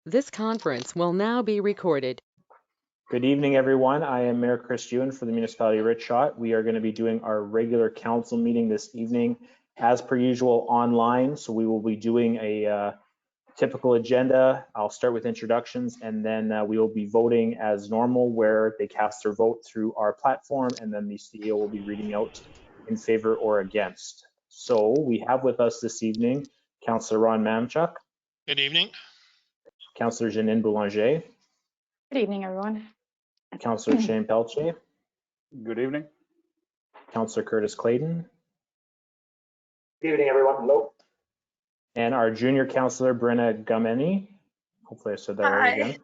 This conference will now be recorded. Good evening, everyone. I am Mayor Chris Ewan for the Municipality of Richshot. We are going to be doing our regular council meeting this evening, as per usual, online. So we will be doing a typical agenda. I'll start with introductions, and then we will be voting as normal, where they cast their vote through our platform, and then the CEO will be reading out in favor or against. So we have with us this evening Councillor Ron Mamchuk. Good evening. Councillor Janine Boulanger. Good evening, everyone. Councillor Shane Pelche. Good evening. Councillor Curtis Clayton. Good evening, everyone. Hello. And our junior councillor, Brenna Gumeni. Hopefully I said that right again.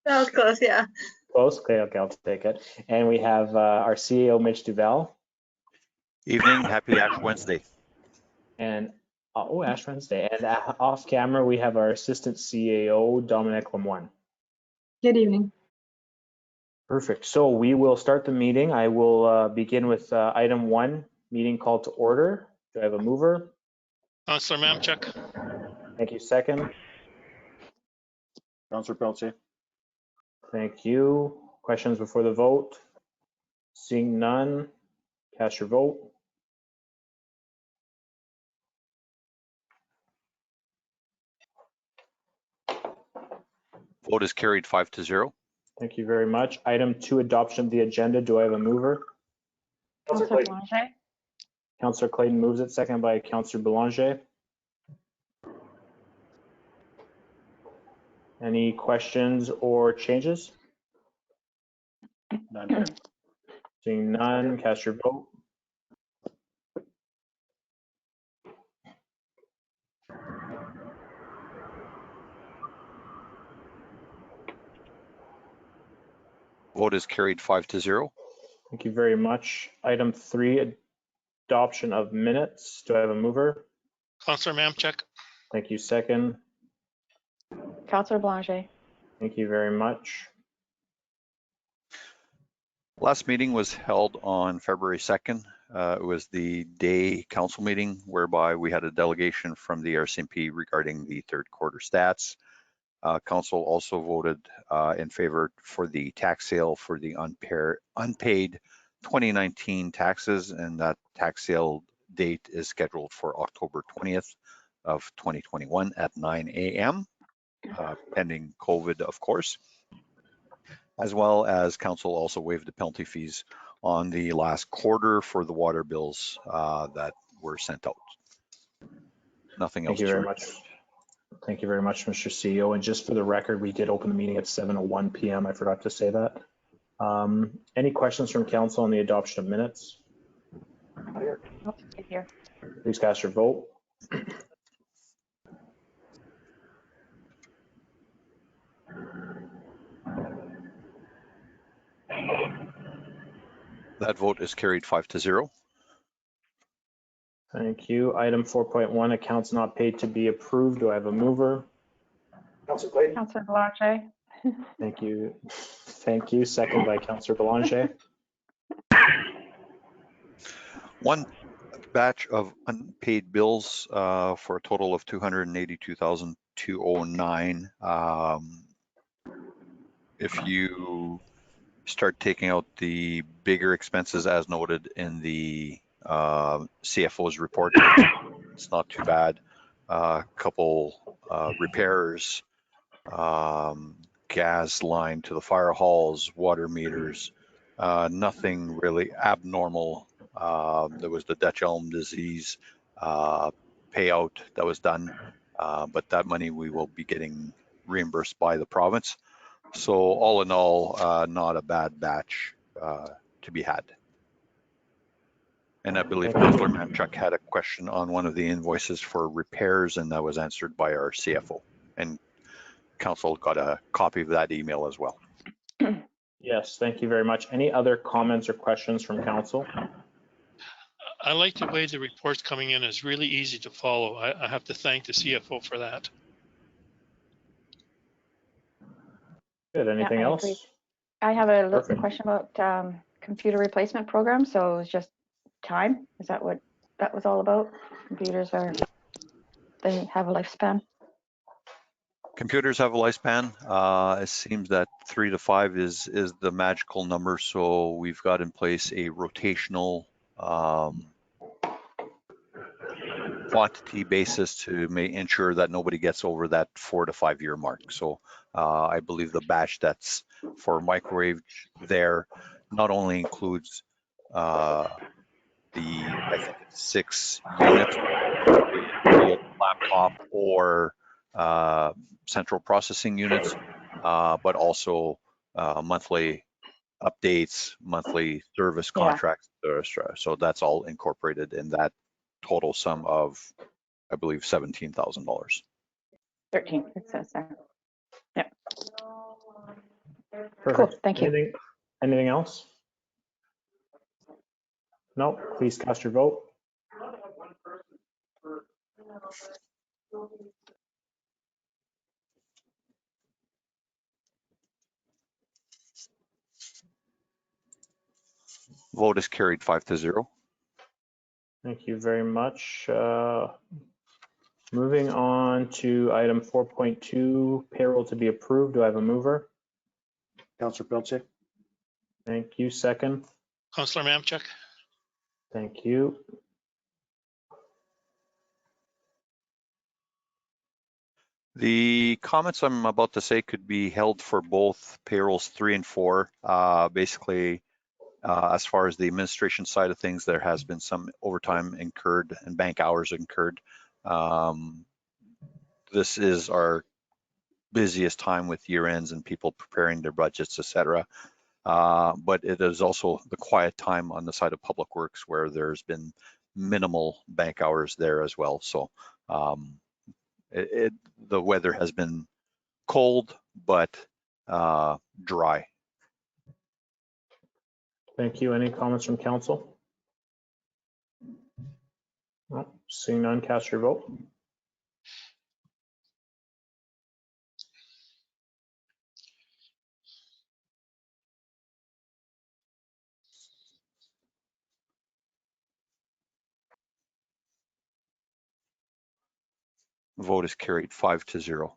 That was close, yeah. Close? Okay, I'll take it. And we have our CEO, Mitch Duval. Evening, happy Ash Wednesday. And, Ash Wednesday. And off camera, we have our assistant CAO, Dominic Lemoine. Good evening. Perfect. So we will start the meeting. I will begin with item 1, meeting call to order. Do I have a mover? Councillor Mamchuk. Thank you. Second. Councillor Pelche. Thank you. Questions before the vote? Seeing none, cast your vote. Vote is carried 5-0. Thank you very much. Item 2, adoption of the agenda. Do I have a mover? Councillor Councillor Clayton. Blanchet. Councillor Clayton moves it, second by Councillor Boulanger. Any questions or changes? None. Seeing none, cast your vote. Vote is carried 5-0. Thank you very much. Item 3, adoption of minutes. Do I have a mover? Councillor Mamchuk. Thank you, second. Councillor Blanchet. Thank you very much. Last meeting was held on February 2nd. It was the day council meeting whereby we had a delegation from the RCMP regarding the third quarter stats. Council also voted in favor for the tax sale for the unpaid 2019 taxes, and that tax sale date is scheduled for October 20th of 2021 at 9 a.m. Pending COVID, of course. As well as council also waived the penalty fees on the last quarter for the water bills that were sent out. Nothing else. Thank you very much. Thank you very much, Mr. CEO. And just for the record, we did open the meeting at 7:01 p.m. I forgot to say that. Any questions from council on the adoption of minutes? Oh, here. Please cast your vote. That vote is carried 5-0. Thank you. Item 4.1, accounts not paid to be approved. Do I have a mover? Councillor Clayton. Councillor Blanchet. Thank you. Thank you. Second by Councillor Boulanger. One batch of unpaid bills for a total of $282,209. If you start taking out the bigger expenses as noted in the CFO's report, it's not too bad. Couple repairs, gas line to the fire halls, water meters, nothing really abnormal. There was the Dutch elm disease payout that was done, but that money we will be getting reimbursed by the province. So all in all, not a bad batch to be had. And I believe Councillor Mamchuk had a question on one of the invoices for repairs, and that was answered by our CFO. And council got a copy of that email as well. Yes, thank you very much. Any other comments or questions from council? I like the way the report's coming in. It's really easy to follow. I have to thank the CFO for that. Good. Anything I else? agree. I have a little Perfect. question about computer replacement program. So it's just time. Is that what that was all about? Computers they have a lifespan. Computers have a lifespan. It seems that 3 to 5 is the magical number. So we've got in place a rotational quantity basis to ensure that nobody gets over that 4 to 5 year mark. So I believe the batch that's for microwave there not only includes I think it's 6 units, be it laptop or central processing units, but also monthly updates, monthly service contracts, etc. So that's all incorporated in that total sum of, I believe, $17,000. 13, it says there. Yep. Perfect. Cool, thank you. Anything else? No, please cast your vote. Vote is carried 5-0. Thank you very much. Moving on to item 4.2, payroll to be approved. Do I have a mover? Councillor Pilcher. Thank you. Second. Councillor Mamchuk. Thank you. The comments I'm about to say could be held for both payrolls 3 and 4. Basically, as far as the administration side of things, there has been some overtime incurred and bank hours incurred. This is our busiest time with year ends and people preparing their budgets, etc. But it is also the quiet time on the side of Public Works where there's been minimal bank hours there as well. So the weather has been cold, but dry. Thank you. Any comments from council? No, seeing none, cast your vote. Vote is carried 5-0.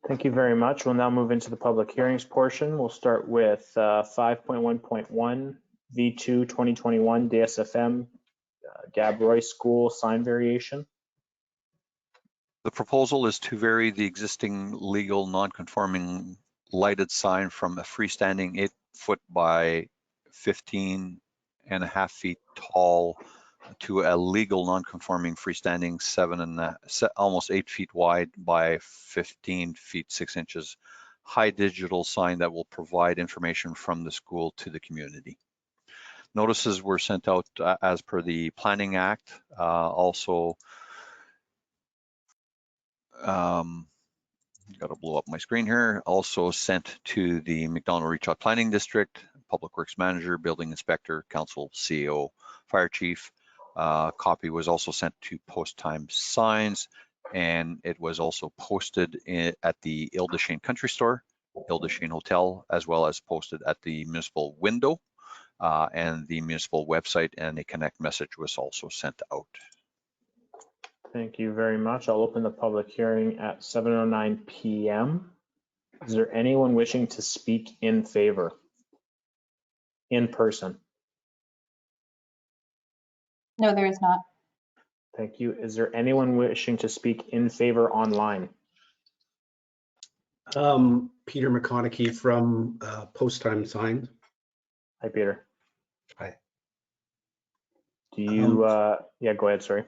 Thank you very much. We'll now move into the public hearings portion. We'll start with 5.1.1 V2 2021 DSFM Gab Royce School sign variation. The proposal is to vary the existing legal non-conforming lighted sign from a freestanding 8-foot by 15.5 feet tall to a legal non-conforming freestanding almost 8 feet wide by 15 feet 6 inches high digital sign that will provide information from the school to the community. Notices were sent out as per the Planning Act. Also, got to blow up my screen here. Also sent to the McDonald-Reachot Planning District, Public Works Manager, Building Inspector, Council, CEO, Fire Chief. Copy was also sent to Post Time Signs, and it was also posted at the Ile des Chênes Country Store, Ile des Chênes Hotel, as well as posted at the municipal window and the municipal website, and a connect message was also sent out. Thank you very much. I'll open the public hearing at 7:09 p.m. Is there anyone wishing to speak in favor? In person? No, there is not. Thank you. Is there anyone wishing to speak in favor online? Peter McConaughey from Post Time Signs. Hi, Peter. Hi. Do you, yeah, go ahead, sorry.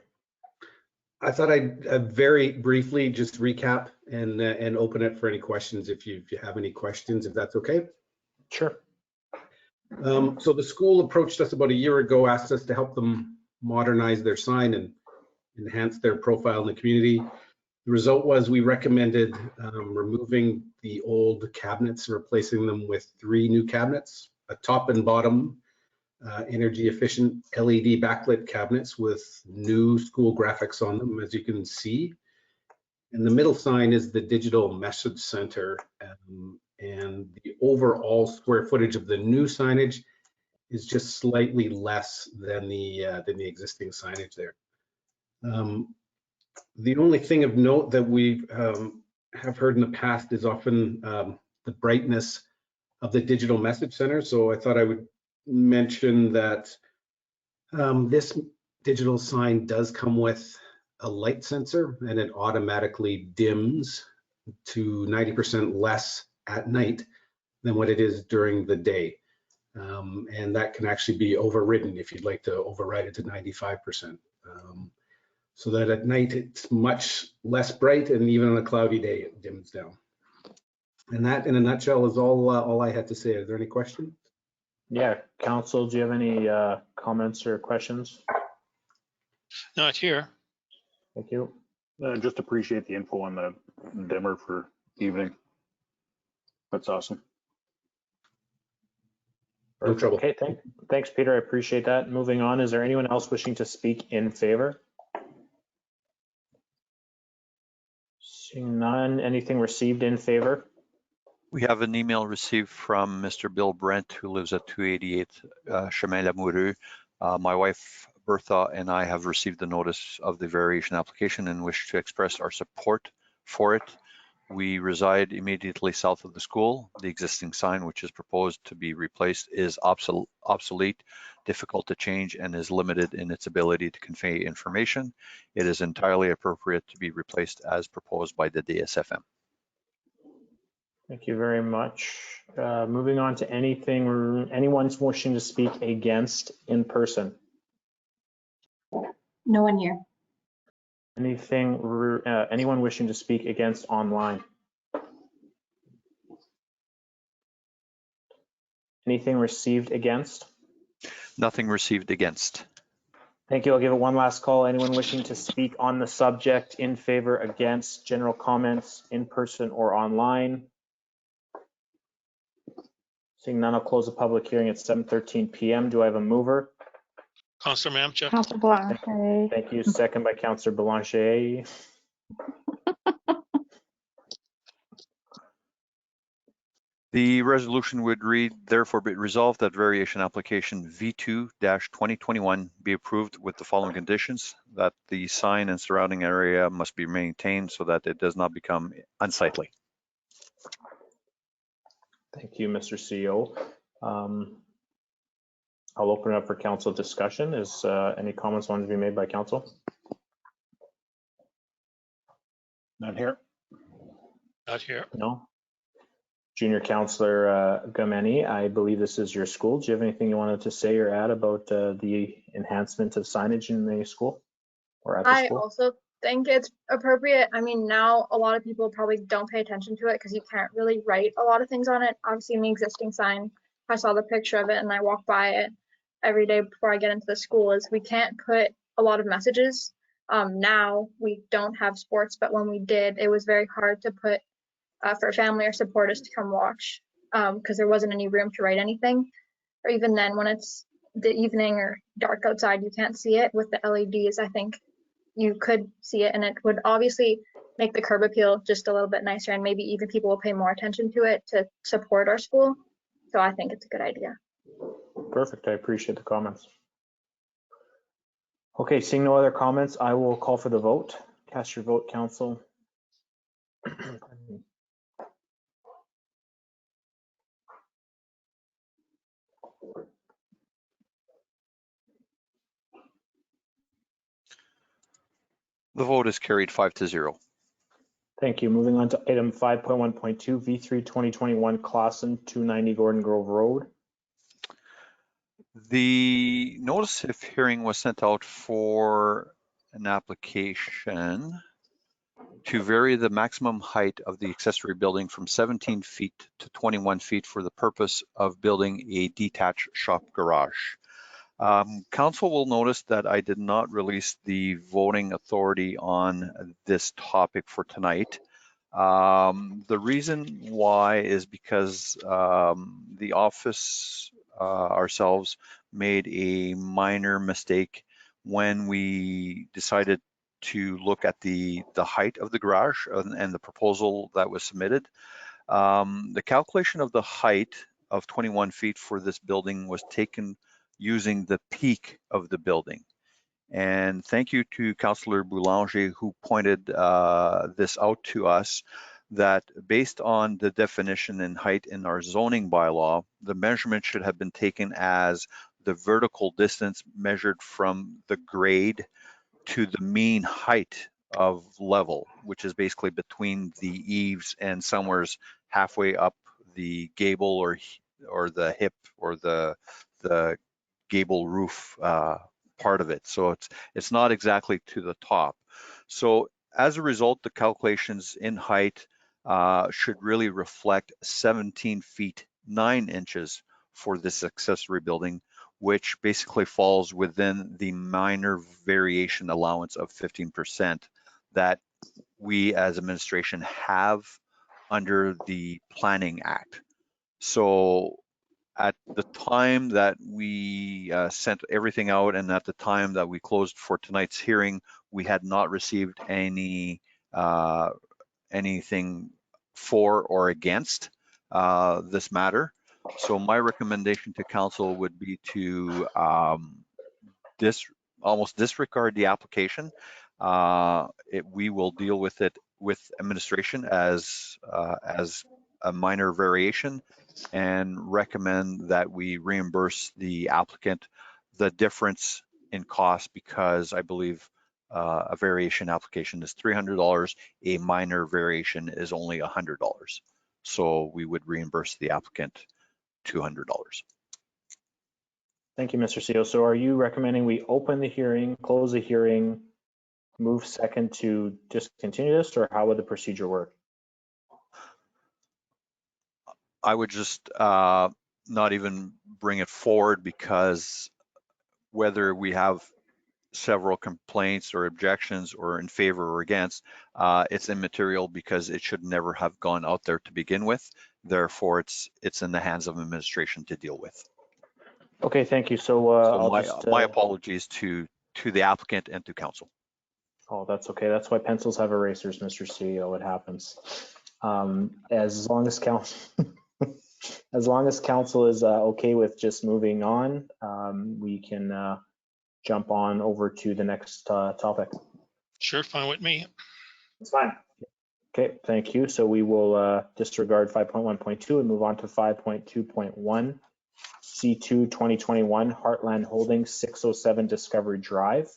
I thought I'd very briefly just recap and open it for any questions if you have any questions, if that's okay. Sure. So the school approached us about a year ago, asked us to help them modernize their sign and enhance their profile in the community. The result was we recommended removing the old cabinets and replacing them with 3 new cabinets, a top and bottom energy efficient LED backlit cabinets with new school graphics on them, as you can see. And the middle sign is the digital message center, and the overall square footage of the new signage is just slightly less than the existing signage there. The only thing of note that we've have heard in the past is often the brightness of the digital message center. So I thought I would mention that this digital sign does come with a light sensor, and it automatically dims to 90% less at night than what it is during the day. And that can actually be overridden if you'd like to override it to 95%. So that at night it's much less bright, and even on a cloudy day it dims down. And that, in a nutshell, is all I had to say. Are there any questions? Yeah, council, do you have any comments or questions? Not here. Thank you. Just appreciate the info on the dimmer for evening. That's awesome. No trouble. Okay, thanks, Peter. I appreciate that. Moving on, is there anyone else wishing to speak in favor? Seeing none, anything received in favor? We have an email received from Mr. Bill Brent, who lives at 288 Chemin Lamoureux. My wife Bertha and I have received the notice of the variation application and wish to express our support for it. We reside immediately south of the school. The existing sign, which is proposed to be replaced, is obsolete, difficult to change, and is limited in its ability to convey information. It is entirely appropriate to be replaced as proposed by the DSFM. Thank you very much. Moving on to anyone's wishing to speak against in person. No one here. Anyone wishing to speak against online? Anything received against? Nothing received against. Thank you. I'll give it one last call. Anyone wishing to speak on the subject, in favor, against, general comments, in person or online? Seeing none, I'll close the public hearing at 7:13 p.m. Do I have a mover? Councillor Mamchuk. Councilor Blanche. Thank you. Second by Councillor Belanger. The resolution would read, therefore be resolved that variation application V2-2021 be approved with the following conditions: that the sign and surrounding area must be maintained so that it does not become unsightly. Thank you, Mr. CEO. I'll open it up for council discussion. Is any comments wanted to be made by council? Not here. Not here. No. Junior Councillor Gameni, I believe this is your school. Do you have anything you wanted to say or add about the enhancement of signage in the school or at the I school? also think it's appropriate. I mean, now a lot of people probably don't pay attention to it because you can't really write a lot of things on it. Obviously, in the existing sign, I saw the picture of it and I walk by it every day before I get into the school, is we can't put a lot of messages. Now we don't have sports, but when we did, it was very hard to put for family or supporters to come watch because there wasn't any room to write anything. Or even then, when it's the evening or dark outside, you can't see it. With the LEDs, I think you could see it, and it would obviously make the curb appeal just a little bit nicer, and maybe even people will pay more attention to it to support our school. So I think it's a good idea. Perfect. I appreciate the comments. Okay, seeing no other comments, I will call for the vote. Cast your vote, council. The vote is carried 5-0. Thank you. Moving on to item 5.1.2, V3 2021 Clausen 290 Gordon Grove Road. The notice of hearing was sent out for an application to vary the maximum height of the accessory building from 17 feet to 21 feet for the purpose of building a detached shop garage. Council will notice that I did not release the voting authority on this topic for tonight. The reason why is because the office ourselves made a minor mistake when we decided to look at the height of the garage and the proposal that was submitted. The calculation of the height of 21 feet for this building was taken using the peak of the building. And thank you to Councillor Boulanger who pointed this out to us. that based on the definition in height in our zoning bylaw, the measurement should have been taken as the vertical distance measured from the grade to the mean height of level, which is basically between the eaves and somewhere's halfway up the gable or the hip or the gable roof part of it. So it's not exactly to the top. So as a result, the calculations in height should really reflect 17 feet 9 inches for this accessory building, which basically falls within the minor variation allowance of 15% that we as administration have under the Planning Act. So at the time that we sent everything out and at the time that we closed for tonight's hearing, we had not received anything for or against this matter. So my recommendation to council would be to almost disregard the application. We will deal with it with administration as a minor variation and recommend that we reimburse the applicant the difference in cost, because I believe a variation application is $300, a minor variation is only $100. So we would reimburse the applicant $200. Thank you, Mr. CEO. So are you recommending we open the hearing, close the hearing, move second to discontinue this, or how would the procedure work? I would just not even bring it forward, because whether we have several complaints or objections or in favor or against, it's immaterial, because it should never have gone out there to begin with. Therefore, it's in the hands of administration to deal with. Okay, thank you. So, my apologies to the applicant and to council. Oh, that's okay. That's why pencils have erasers, Mr. CEO. It happens. As long as council, as long as council is okay with just moving on, we can jump on over to the next topic. Sure, fine with me. It's fine. Okay, thank you. So we will disregard 5.1.2 and move on to 5.2.1. C2 2021 Heartland Holdings 607 Discovery Drive.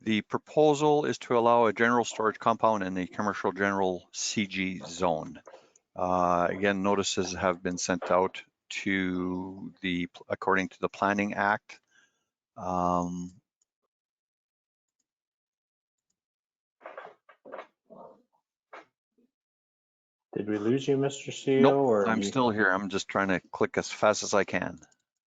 The proposal is to allow a general storage compound in the commercial general CG zone. Again, notices have been sent out to according to the Planning Act. Did we lose you, Mr. CEO? Nope, or I'm still here. I'm just trying to click as fast as I can.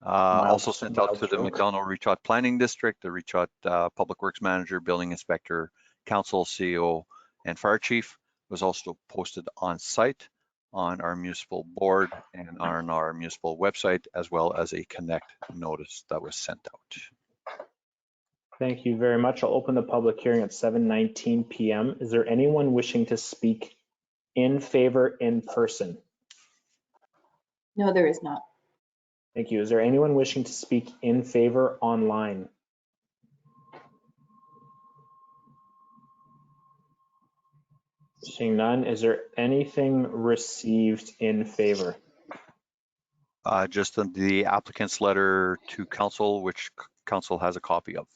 Also sent out to the McDonald Richot Planning District, the Richot Public Works Manager, Building Inspector, Council, CEO, and Fire Chief. It was also posted on site on our municipal board and on our municipal website, as well as a connect notice that was sent out. Thank you very much. I'll open the public hearing at 7:19 p.m. Is there anyone wishing to speak in favor in person? No, there is not. Thank you. Is there anyone wishing to speak in favor online? Seeing none, is there anything received in favor? Just the applicant's letter to council, which council has a copy of.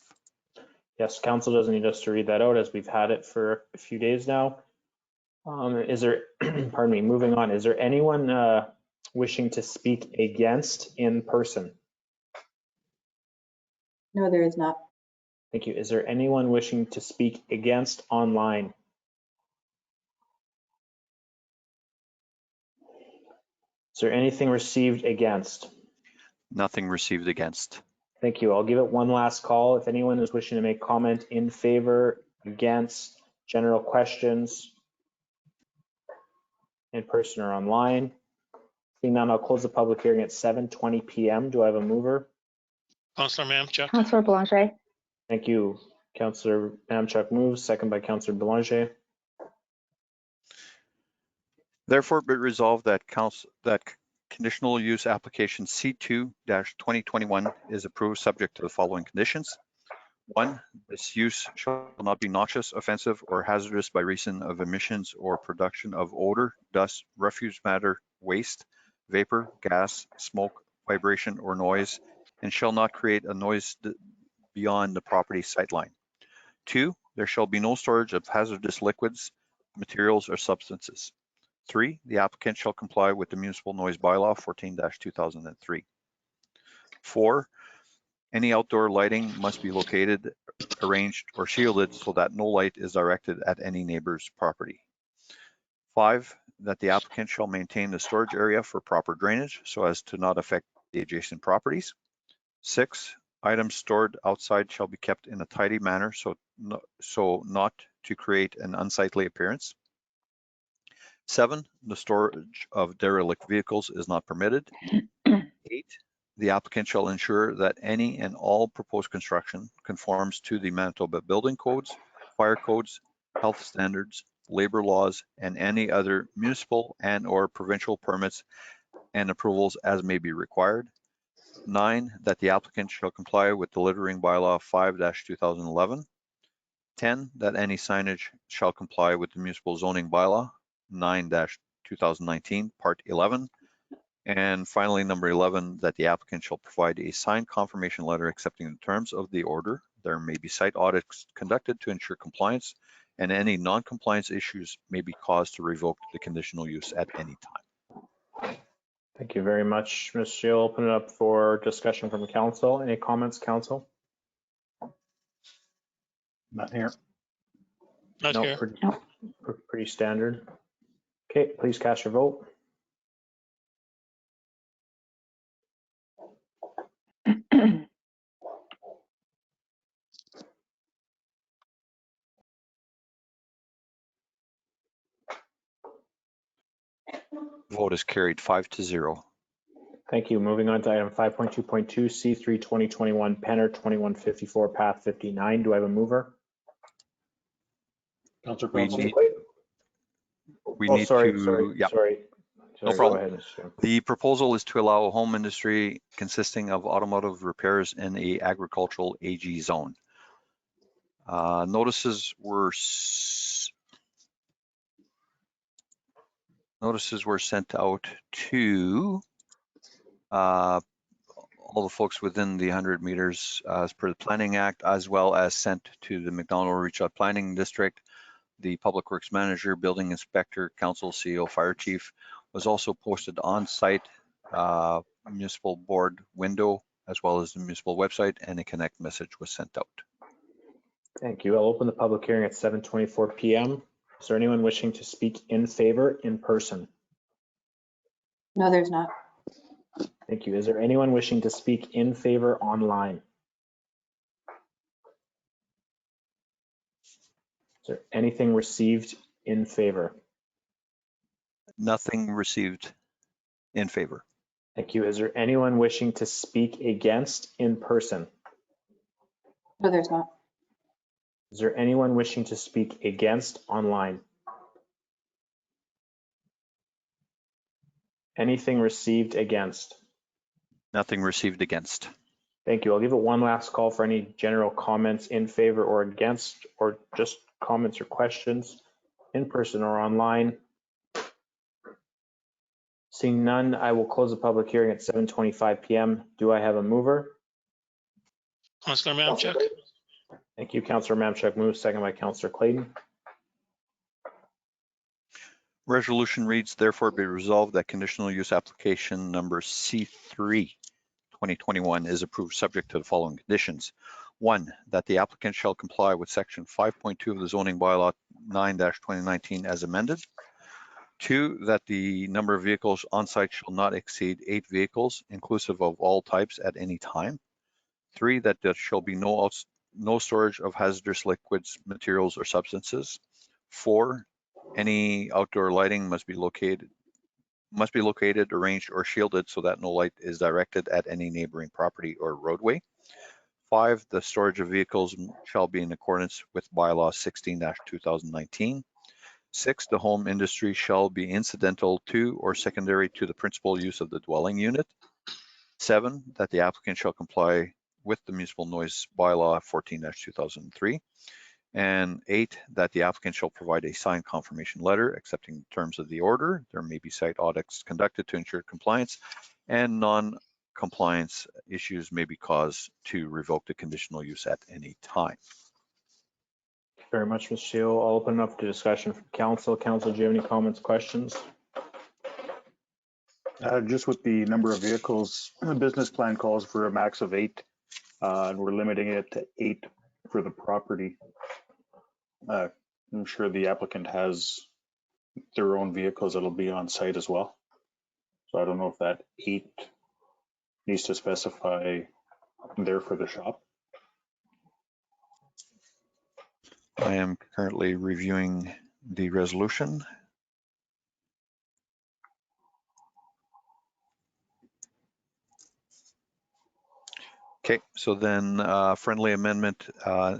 Yes, council doesn't need us to read that out, as we've had it for a few days now. Is there, pardon me, moving on, is there anyone wishing to speak against in person? No, there is not. Thank you. Is there anyone wishing to speak against online? Is there anything received against? Nothing received against. Thank you. I'll give it one last call. If anyone is wishing to make comment in favor, against, general questions, in person or online. Seeing none, I'll close the public hearing at 7:20 p.m. Do I have a mover? Councillor Mamchuk. Councillor Blanchet. Thank you. Councillor Mamchuk moves, second by Councillor Belanger. Therefore, be resolved that conditional use application C2-2021 is approved subject to the following conditions. 1, this use shall not be noxious, offensive, or hazardous by reason of emissions or production of odor, dust, refuse matter, waste, vapor, gas, smoke, vibration, or noise, and shall not create a noise beyond the property sightline. 2, there shall be no storage of hazardous liquids, materials, or substances. 3, the applicant shall comply with the Municipal Noise Bylaw 14-2003. 4, any outdoor lighting must be located, arranged, or shielded so that no light is directed at any neighbor's property. 5, that the applicant shall maintain the storage area for proper drainage so as to not affect the adjacent properties. 6, items stored outside shall be kept in a tidy manner so not to create an unsightly appearance. 7, the storage of derelict vehicles is not permitted. 8, the applicant shall ensure that any and all proposed construction conforms to the Manitoba building codes, fire codes, health standards, labor laws, and any other municipal and/or provincial permits and approvals as may be required. 9, that the applicant shall comply with the littering bylaw 5-2011. 10, that any signage shall comply with the municipal zoning bylaw 9-2019, part 11. And finally, number 11, that the applicant shall provide a signed confirmation letter accepting the terms of the order. There may be site audits conducted to ensure compliance, and any non-compliance issues may be caused to revoke the conditional use at any time. Thank you very much, Ms. Shill. Open it up for discussion from the council. Any comments, council? Not here. Not No, here. pretty standard. Okay, please cast your vote. Vote is carried 5-0. Thank you. Moving on to item 5.2.2, C3 2021, Penner 2154, Path 59. Do I have a mover? Councillor We Thompson. need, we Oh, need sorry, to, yeah, sorry. no Go problem. ahead, Mr. Chairman. The proposal is to allow a home industry consisting of automotive repairs in a agricultural AG zone. Notices were sent out to all the folks within the 100 meters as per the Planning Act, as well as sent to the McDonald Richard Planning District. The Public Works Manager, Building Inspector, Council, CEO, Fire Chief was also posted on site, municipal board window, as well as the municipal website, and a connect message was sent out. Thank you. I'll open the public hearing at 7:24 p.m. Is there anyone wishing to speak in favor in person? No, there's not. Thank you. Is there anyone wishing to speak in favor online? Is there anything received in favor? Nothing received in favor. Thank you. Is there anyone wishing to speak against in person? No, there's not. Is there anyone wishing to speak against online? Anything received against? Nothing received against. Thank you. I'll give it one last call for any general comments in favor or against, or just comments or questions in person or online. Seeing none, I will close the public hearing at 7:25 p.m. Do I have a mover? Councillor Mamchuk. Thank you. Councillor Mamchuk moves, second by Councillor Clayton. Resolution reads, therefore be resolved that conditional use application number C3 2021 is approved subject to the following conditions. 1, that the applicant shall comply with section 5.2 of the zoning bylaw 9-2019 as amended. 2, that the number of vehicles on site shall not exceed 8 vehicles inclusive of all types at any time. 3, that there shall be no storage of hazardous liquids, materials, or substances. 4, any outdoor lighting must be located, arranged, or shielded so that no light is directed at any neighboring property or roadway. 5, the storage of vehicles shall be in accordance with bylaw 16-2019. 6, the home industry shall be incidental to or secondary to the principal use of the dwelling unit. 7, that the applicant shall comply with the municipal noise bylaw 14-2003. And 8, that the applicant shall provide a signed confirmation letter accepting the terms of the order. There may be site audits conducted to ensure compliance, and non-compliance issues may be caused to revoke the conditional use at any time. Very much, Mr. Seal. I'll open up to discussion from council. Council, do you have any comments, questions? Just with the number of vehicles, the business plan calls for a max of 8, and we're limiting it to 8 for the property. I'm sure the applicant has their own vehicles that'll be on site as well. So I don't know if that 8 needs to specify there for the shop. I am currently reviewing the resolution. Okay, so then friendly amendment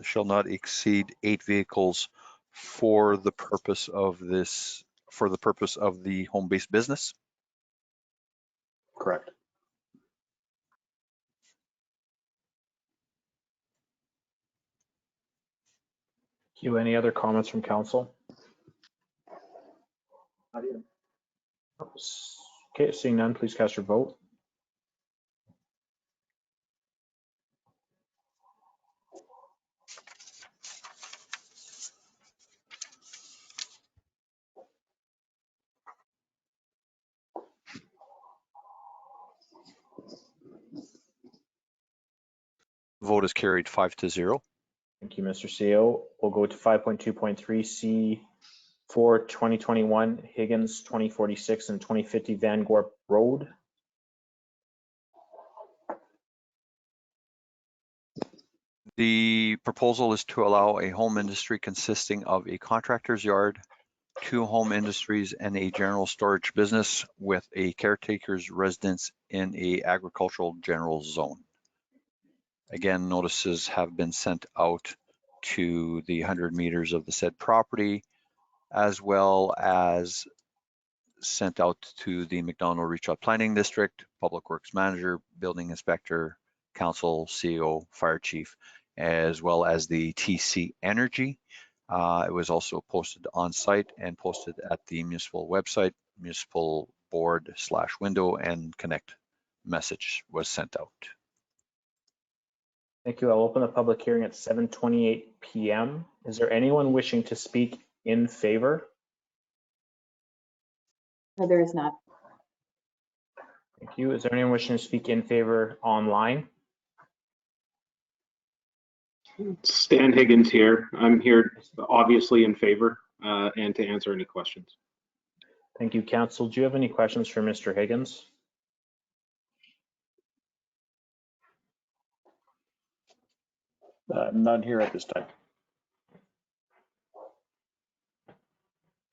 shall not exceed 8 vehicles for the purpose of this, for the purpose of the home-based business. Correct. Hugh, any other comments from council? Okay, seeing none, please cast your vote. Vote is carried 5-0. Thank you, Mr. CEO. We'll go to 5.2.3 C4 2021 Higgins 2046 and 2050 Van Gorp Road. The proposal is to allow a home industry consisting of a contractor's yard, 2 home industries, and a general storage business with a caretaker's residence in a agricultural general zone. Again, notices have been sent out to the 100 meters of the said property, as well as sent out to the McDonald-Richot Planning District, Public Works Manager, Building Inspector, Council, CEO, Fire Chief, as well as the TC Energy. It was also posted on site and posted at the municipal website, municipal board/window, and connect message was sent out. Thank you. I'll open the public hearing at 7:28 p.m. Is there anyone wishing to speak in favor? No, there is not. Thank you. Is there anyone wishing to speak in favor online? Stan Higgins here. I'm here obviously in favor and to answer any questions. Thank you, Council. Do you have any questions for Mr. Higgins? None here at this time.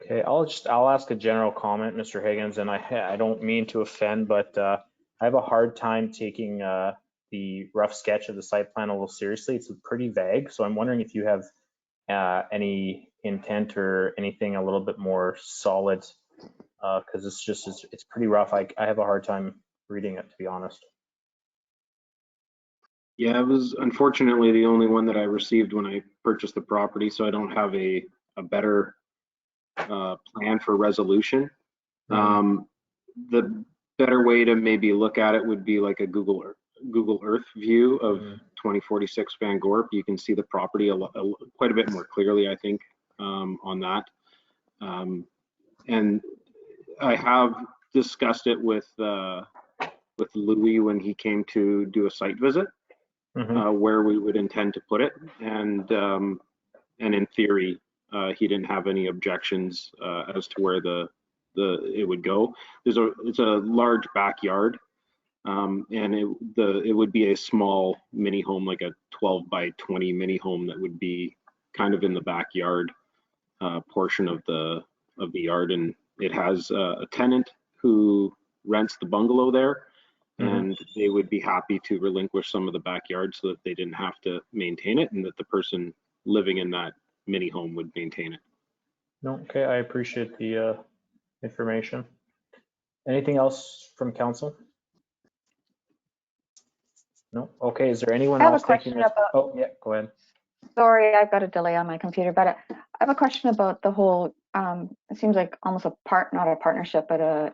Okay, I'll ask a general comment, Mr. Higgins, and I don't mean to offend, but I have a hard time taking the rough sketch of the site plan a little seriously. It's pretty vague, so I'm wondering if you have any intent or anything a little bit more solid, because it's pretty rough. I have a hard time reading it, to be honest. Yeah, it was unfortunately the only one that I received when I purchased the property, so I don't have a better plan for resolution. The better way to maybe look at it would be like a Google Earth view of 2046 Van Gorp. You can see the property quite a bit more clearly, I think, on that. And I have discussed it with Louis when he came to do a site visit, where we would intend to put it, and in theory, he didn't have any objections as to where it would go. It's a large backyard, and it would be a small mini home, like a 12 by 20 mini home that would be kind of in the backyard portion of the yard, and it has a tenant who rents the bungalow there, and they would be happy to relinquish some of the backyard so that they didn't have to maintain it, and that the person living in that mini home would maintain it. No, okay, I appreciate the information. Anything else from council? No, okay, is there anyone I have a else thinking question this? about- Oh, yeah, go ahead. Sorry, I've got a delay on my computer, but I have a question about the whole, it seems like almost not a partnership, but a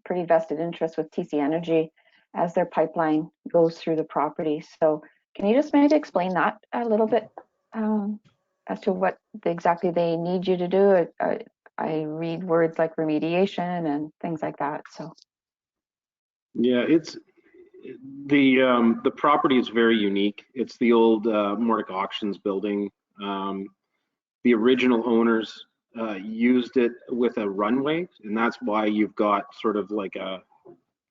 pretty vested interest with TC Energy as their pipeline goes through the property. So can you just maybe explain that a little bit as to what exactly they need you to do? I read words like remediation and things like that, so. Yeah, it's the property is very unique. It's the old Mordic Auctions building. The original owners used it with a runway, and that's why you've got sort of like a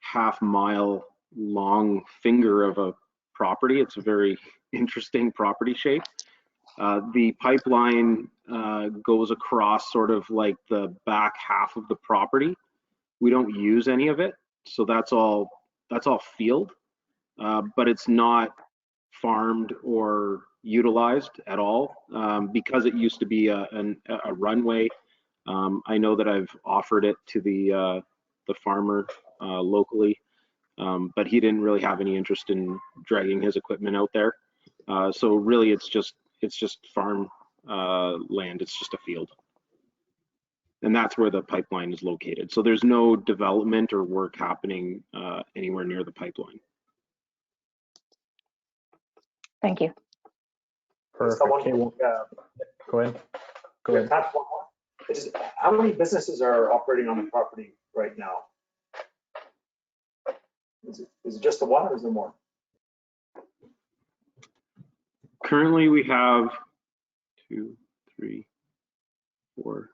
half-mile long finger of a property. It's a very interesting property shape. The pipeline goes across sort of like the back half of the property. We don't use any of it, so that's all field, but it's not farmed or utilized at all because it used to be a runway. I know that I've offered it to the farmer locally, but he didn't really have any interest in dragging his equipment out there. So really, it's just farm land. It's just a field, and that's where the pipeline is located. So there's no development or work happening anywhere near the pipeline. Thank you. Perfect. Okay, well, go ahead. Go ahead. How many businesses are operating on the property right now? Is it just the one, or is there more? Currently, we have 2, 3, 4.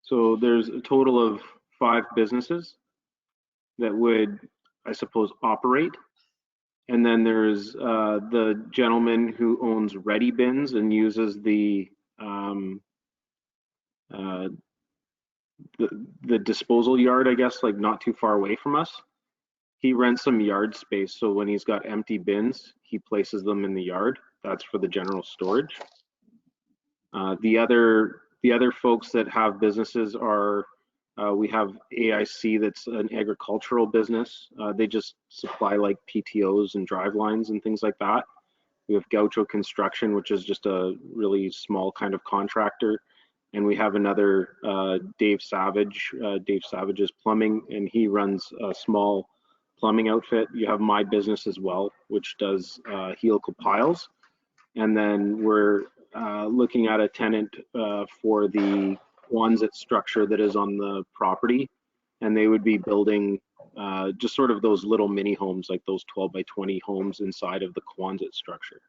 So there's a total of 5 businesses that would, I suppose, operate. And then there's the gentleman who owns Ready Bins and uses the disposal yard, I guess, like not too far away from us. He rents some yard space, so when he's got empty bins, he places them in the yard. That's for the general storage. The other folks that have businesses are, we have AIC, that's an agricultural business. They just supply like PTOs and drive lines and things like that. We have Gaucho Construction, which is just a really small kind of contractor. And we have another Dave Savage. Dave Savage is plumbing, and he runs a small plumbing outfit. You have my business as well, which does helical piles. And then we're looking at a tenant for the Quonset structure that is on the property. And they would be building just sort of those little mini homes, like those 12 by 20 homes inside of the Quonset structure.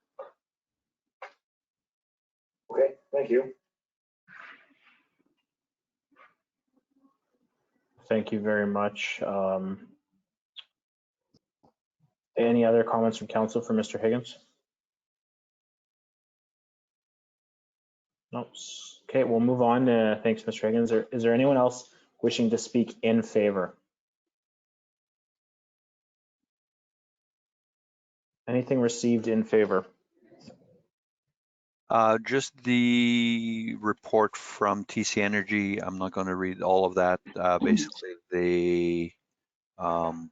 Okay, thank you. Thank you very much. Any other comments from council for Mr. Higgins? Nope. Okay, we'll move on. Thanks, Mr. Higgins. Is there anyone else wishing to speak in favor? Anything received in favor? Just the report from TC Energy. I'm not going to read all of that. Basically, they, I'm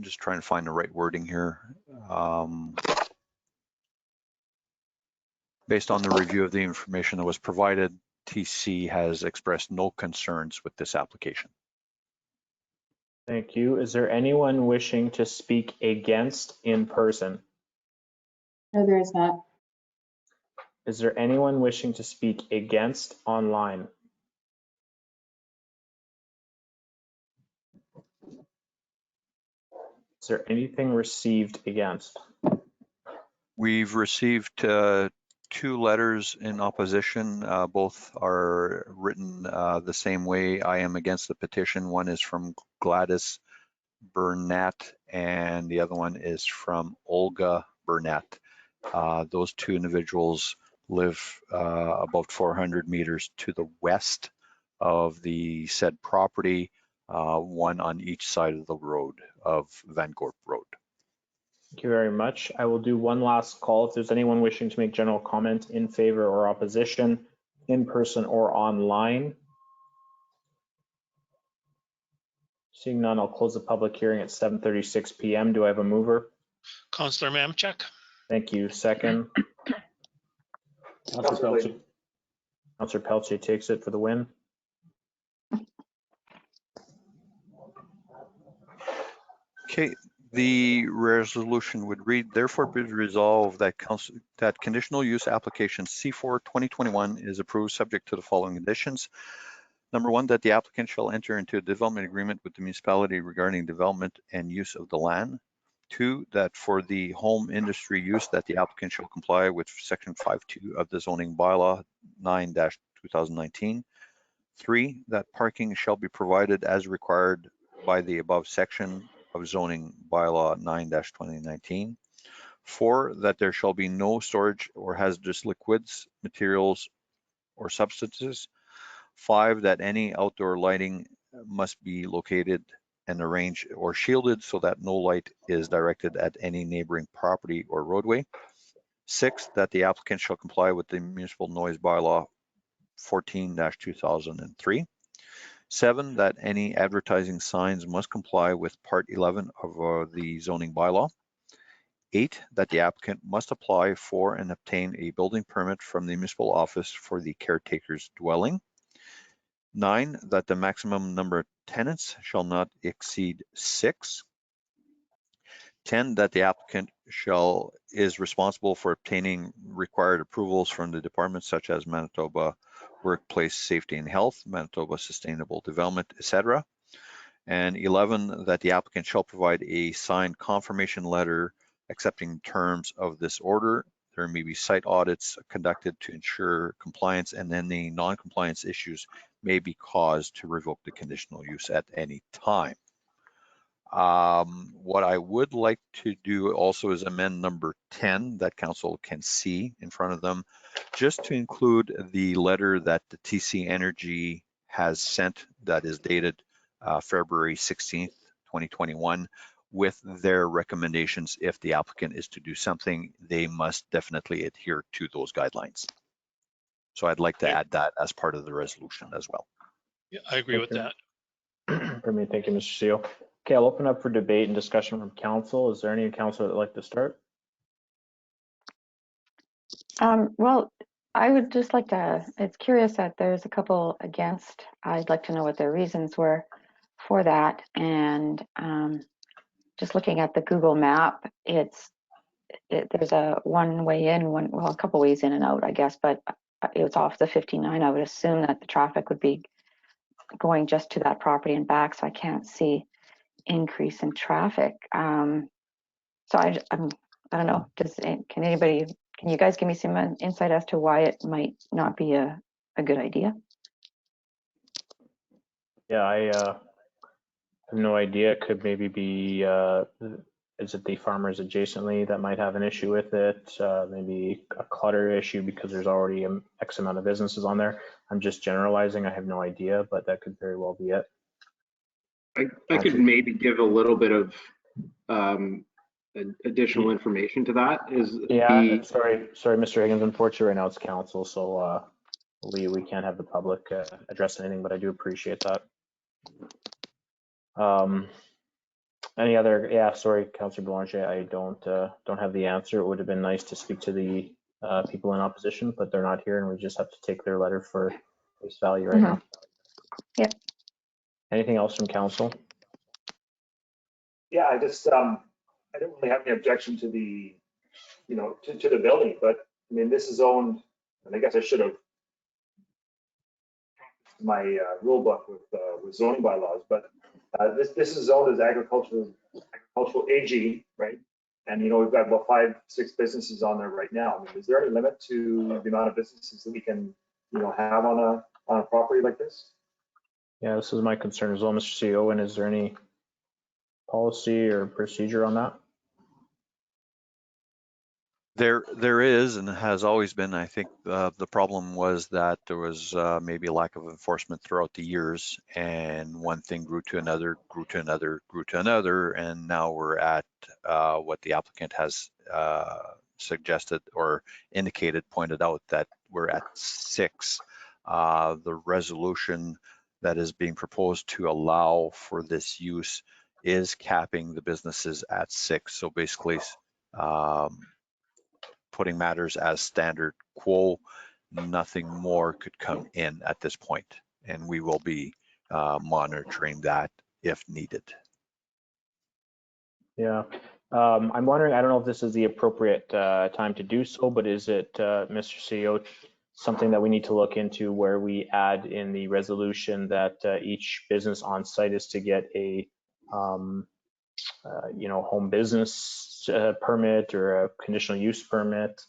just trying to find the right wording here. Based on the review of the information that was provided, TC has expressed no concerns with this application. Thank you. Is there anyone wishing to speak against in person? No, there is not. Is there anyone wishing to speak against online? Is there anything received against? We've received 2 letters in opposition. Both are written the same way. I am against the petition. One is from Gladys Burnett and the other one is from Olga Burnett. Those 2 individuals live about 400 meters to the west of the said property, one on each side of the road of Van Gorp Road. Thank you very much. I will do one last call. If there's anyone wishing to make general comment in favor or opposition, in person or online. Seeing none, I'll close the public hearing at 7:36 p.m. Do I have a mover? Councillor Mamchuk. Thank you. Second. Councillor Pelletier. Councillor Pelletier takes it for the win. Okay, the resolution would read, therefore be resolved that that conditional use application C4 2021 is approved subject to the following conditions. Number one, that the applicant shall enter into a development agreement with the municipality regarding development and use of the land. Two, that for the home industry use that the applicant shall comply with section 5.2 of the zoning bylaw 9-2019. Three, that parking shall be provided as required by the above section of zoning bylaw 9-2019. Four, that there shall be no storage or hazardous liquids, materials, or substances. Five, that any outdoor lighting must be located and arranged or shielded so that no light is directed at any neighboring property or roadway. Six, that the applicant shall comply with the municipal noise bylaw 14-2003. Seven, that any advertising signs must comply with part 11 of the zoning bylaw. Eight, that the applicant must apply for and obtain a building permit from the municipal office for the caretaker's dwelling. Nine, that the maximum number of tenants shall not exceed 6. 10, that the applicant is responsible for obtaining required approvals from the departments such as Manitoba Workplace Safety and Health, Manitoba Sustainable Development, etc. And 11, that the applicant shall provide a signed confirmation letter accepting terms of this order. There may be site audits conducted to ensure compliance, and then the non-compliance issues may be cause to revoke the conditional use at any time. What I would like to do also is amend number 10 that council can see in front of them, just to include the letter that the TC Energy has sent that is dated February 16th, 2021, with their recommendations. If the applicant is to do something, they must definitely adhere to those guidelines. So I'd like to add that as part of the resolution as well. Yeah, I agree with that. For me, thank you, Mr. Seal. Okay, I'll open up for debate and discussion from council. Is there any council that would like to start? Well, I would just like to, it's curious that there's a couple against. I'd like to know what their reasons were for that. And just looking at the Google map, there's a one way in, well, a couple ways in and out, I guess, but it's off the 59. I would assume that the traffic would be going just to that property and back, so I can't see increase in traffic. So I don't know. Can you guys give me some insight as to why it might not be a good idea? Yeah, I have no idea. It could maybe be, is it the farmers adjacently that might have an issue with it? Maybe a clutter issue because there's already X amount of businesses on there. I'm just generalizing. I have no idea, but that could very well be it. I could maybe give a little bit of additional information to that. Sorry, Mr. Higgins. Unfortunately, right now it's council, so we can't have the public address anything, but I do appreciate that. Any other? Yeah, sorry, Councillor Boulanger. I don't have the answer. It would have been nice to speak to the people in opposition, but they're not here, and we just have to take their letter for face value right now. Yep. Anything else from council? Yeah, I just I don't really have any objection to the, to the building, but I mean, this is owned, and I guess I should have my rule book with zoning bylaws, but this is zoned as agricultural AG, right? And we've got about 5-6 businesses on there right now. I mean, is there any limit to the amount of businesses that we can have on a property like this? Yeah, this is my concern as well, Mr. CEO. And is there any policy or procedure on that? There is and has always been. I think the problem was that there was maybe a lack of enforcement throughout the years, and one thing grew to another, grew to another, grew to another, and now we're at what the applicant has suggested or indicated, pointed out that we're at 6. The resolution that is being proposed to allow for this use is capping the businesses at 6. So basically, putting matters as standard quo, nothing more could come in at this point, and we will be monitoring that if needed. Yeah, I'm wondering, I don't know if this is the appropriate time to do so, but is it, Mr. CEO, something that we need to look into where we add in the resolution that each business on site is to get a home business permit or a conditional use permit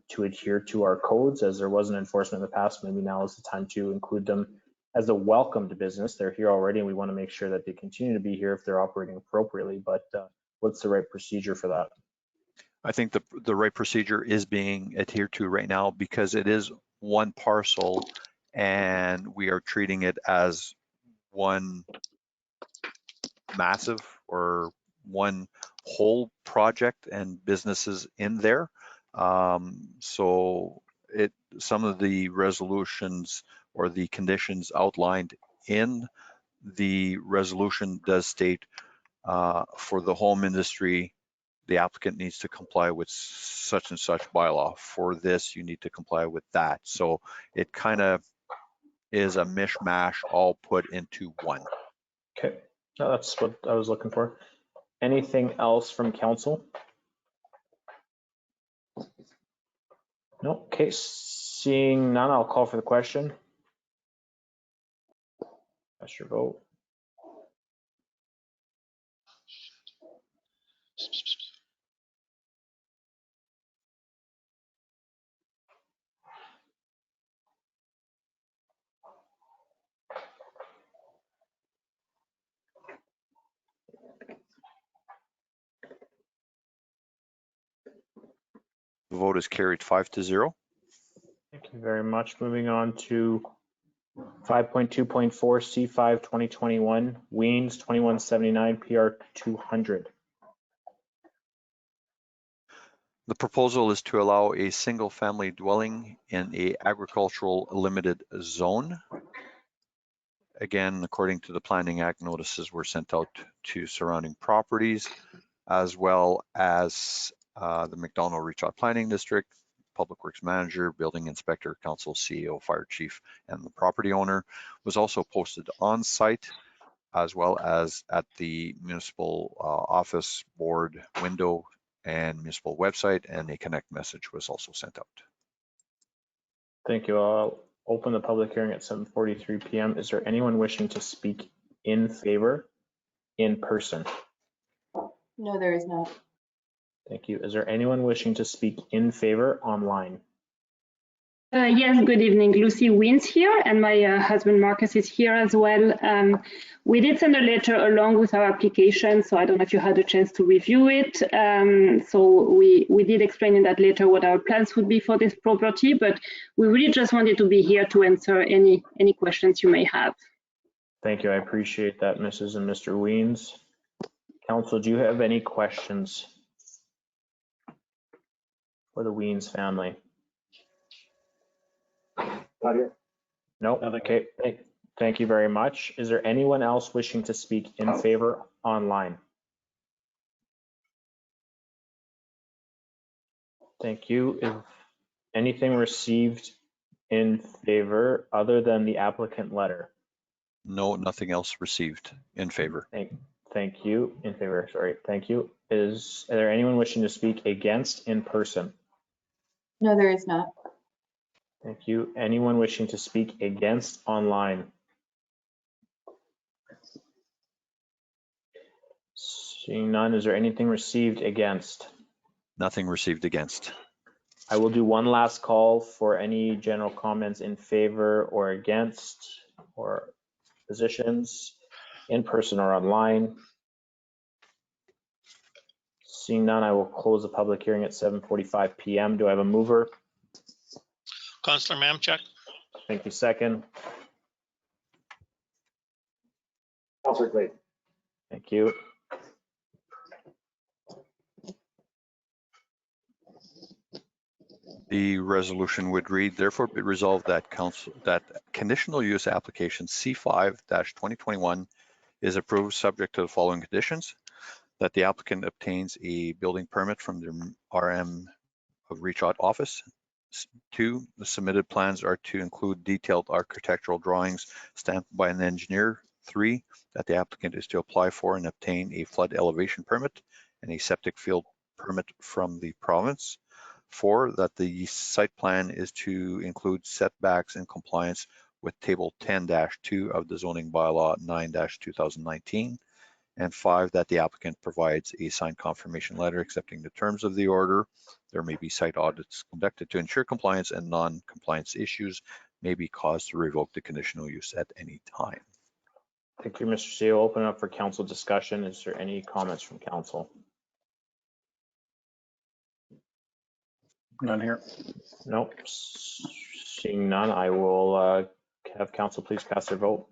to adhere to our codes, as there wasn't enforcement in the past. Maybe now is the time to include them as a welcomed business. They're here already, and we want to make sure that they continue to be here if they're operating appropriately. But what's the right procedure for that? I think the right procedure is being adhered to right now because it is one parcel and we are treating it as one massive or one whole project and businesses in there. So some of the resolutions or the conditions outlined in the resolution does state for the home industry, the applicant needs to comply with such and such bylaw. For this, you need to comply with that. So it kind of is a mishmash all put into one. Okay, no, that's what I was looking for. Anything else from council? No. Okay, seeing none, I'll call for the question. Cast your vote. The vote is carried 5-0. Thank you very much. Moving on to 5.2.4 C5 2021 Weens 2179 PR 200. The proposal is to allow a single family dwelling in a agricultural limited zone. Again, according to the Planning Act, notices were sent out to surrounding properties, as well as the McDonald Richot Planning District, Public Works Manager, Building Inspector, Council, CEO, Fire Chief, and the property owner. Was also posted on site, as well as at the municipal office board window and municipal website, and a connect message was also sent out. Thank you. I'll open the public hearing at 7:43 p.m. Is there anyone wishing to speak in favor in person? No, there is not. Thank you. Is there anyone wishing to speak in favor online? Yes, good evening. Lucy Weens here, and my husband Marcus is here as well. We did send a letter along with our application, so I don't know if you had a chance to review it. So we did explain in that letter what our plans would be for this property, but we really just wanted to be here to answer any questions you may have. Thank you. I appreciate that, Mrs. and Mr. Weens. Council, do you have any questions for the Weens family? Not here. No. Okay. Thank you very much. Is there anyone else wishing to speak in favor online? Thank you. If anything received in favor other than the applicant letter? No, nothing else received in favor. Thank you. In favor, sorry. Thank you. Is there anyone wishing to speak against in person? No, there is not. Thank you. Anyone wishing to speak against online? Seeing none, is there anything received against? Nothing received against. I will do one last call for any general comments in favor or against or positions in person or online. Seeing none, I will close the public hearing at 7:45 p.m. Do I have a mover? Counselor Mamchuk, Thank you. Second. Councillor Clayton. Thank you. The resolution would read, therefore be resolved that conditional use application C5-2021 is approved subject to the following conditions: that the applicant obtains a building permit from the RM of Richot office. 2, the submitted plans are to include detailed architectural drawings stamped by an engineer. 3, that the applicant is to apply for and obtain a flood elevation permit and a septic field permit from the province. 4, that the site plan is to include setbacks in compliance with Table 10-2 of the zoning bylaw 9-2019. And 5, that the applicant provides a signed confirmation letter accepting the terms of the order. There may be site audits conducted to ensure compliance, and non-compliance issues may be caused to revoke the conditional use at any time. Thank you, Mr. CEO. Open up for council discussion. Is there any comments from council? None here. Nope. Seeing none, I will have council please cast their vote.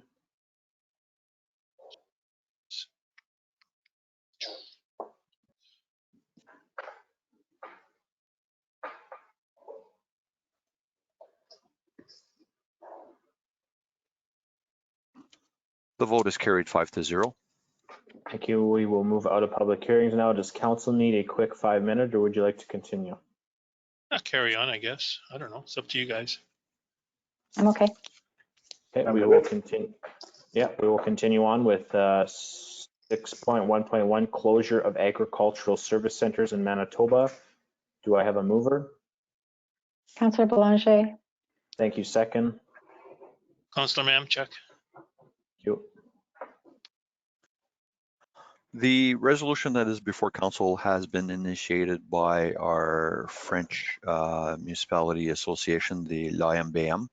The vote is carried 5-0. Thank you. We will move out of public hearings now. Does council need a quick 5-minute, or would you like to continue? carry on, I guess. I don't know. It's up to you guys. I'm okay. Okay, we will continue. Yeah, we will continue on with 6.1.1 closure of agricultural service centers in Manitoba. Do I have a mover? Councillor Boulanger. Thank you. Second. Councillor Mamchuk. Thank you. The resolution that is before council has been initiated by our French municipality association, the l'AMBM.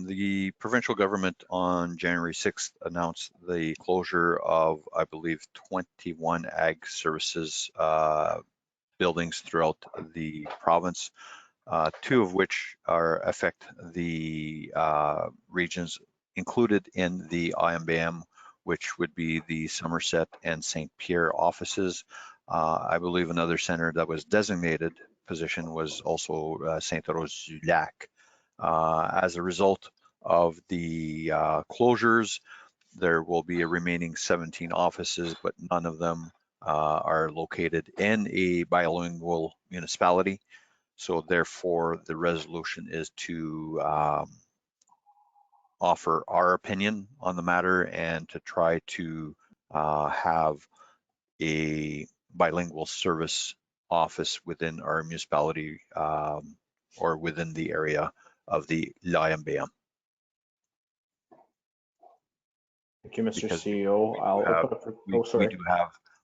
The provincial government on January 6th announced the closure of, I believe, 21 ag services buildings throughout the province, 2 of which affect the regions included in the IMBM, which would be the Somerset and St. Pierre offices. I believe another center that was designated position was also Saint-Rose-du-Lac. As a result of the closures, there will be a remaining 17 offices, but none of them are located in a bilingual municipality. So therefore, the resolution is to offer our opinion on the matter and to try to have a bilingual service office within our municipality or within the area of the l'AMBM. Thank you, Mr. CEO. I'll open up for,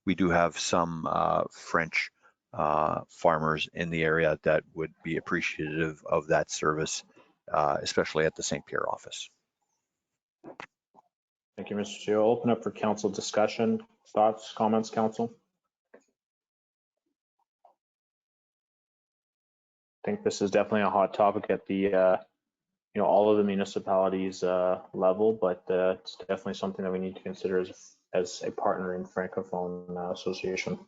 we do have some French farmers in the area that would be appreciative of that service, especially at the St. Pierre office. Thank you, Mr. CEO. I'll open up for council discussion. Thoughts, comments, council? I think this is definitely a hot topic at the all of the municipalities level, but it's definitely something that we need to consider as a partner in Francophone association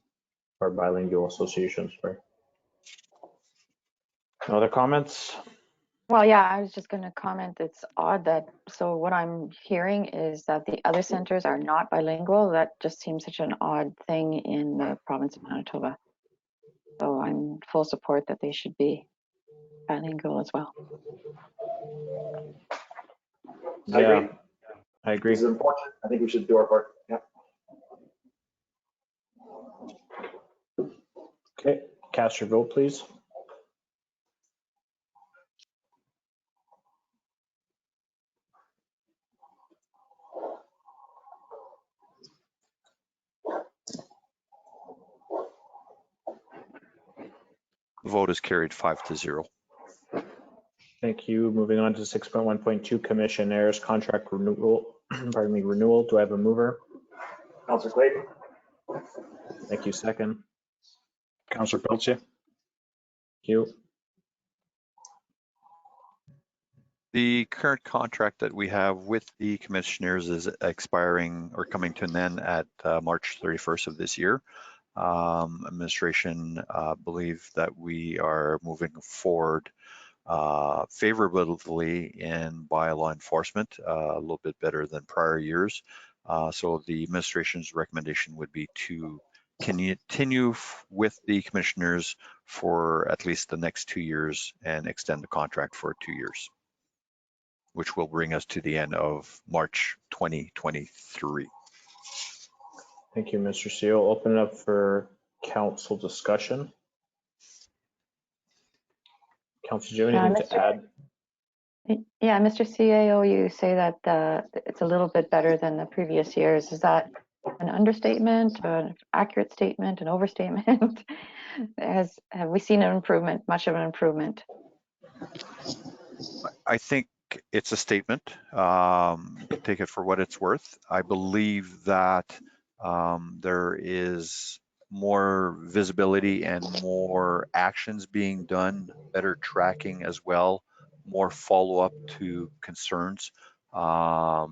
or bilingual associations. Sorry. Other comments? Well, yeah, I was just going to comment. It's odd that, so what I'm hearing is that the other centers are not bilingual. That just seems such an odd thing in the province of Manitoba. So I'm full support that they should be bilingual as well. Yeah, I agree. This is important. I think we should do our part. Yeah. Okay, cast your vote, please. The vote is carried 5-0. Thank you. Moving on to 6.1.2 commissioners contract renewal. Pardon me, renewal. Do I have a mover? Councillor Clayton. Thank you. Second. Councillor Pelletier. Thank you. The current contract that we have with the commissioners is expiring or coming to an end at March 31st of this year. Administration believe that we are moving forward favorably in bylaw enforcement, a little bit better than prior years. So the administration's recommendation would be to continue with the commissioners for at least the next 2 years and extend the contract for 2 years, which will bring us to the end of March 2023. Thank you, Mr. CEO. Open it up for council discussion. Council, do you have anything to add? Yeah, Mr. CAO, you say that it's a little bit better than the previous years. Is that an understatement, an accurate statement, an overstatement? Have we seen an improvement, much of an improvement? I think it's a statement. Take it for what it's worth. I believe that there is more visibility and more actions being done, better tracking as well, more follow-up to concerns. I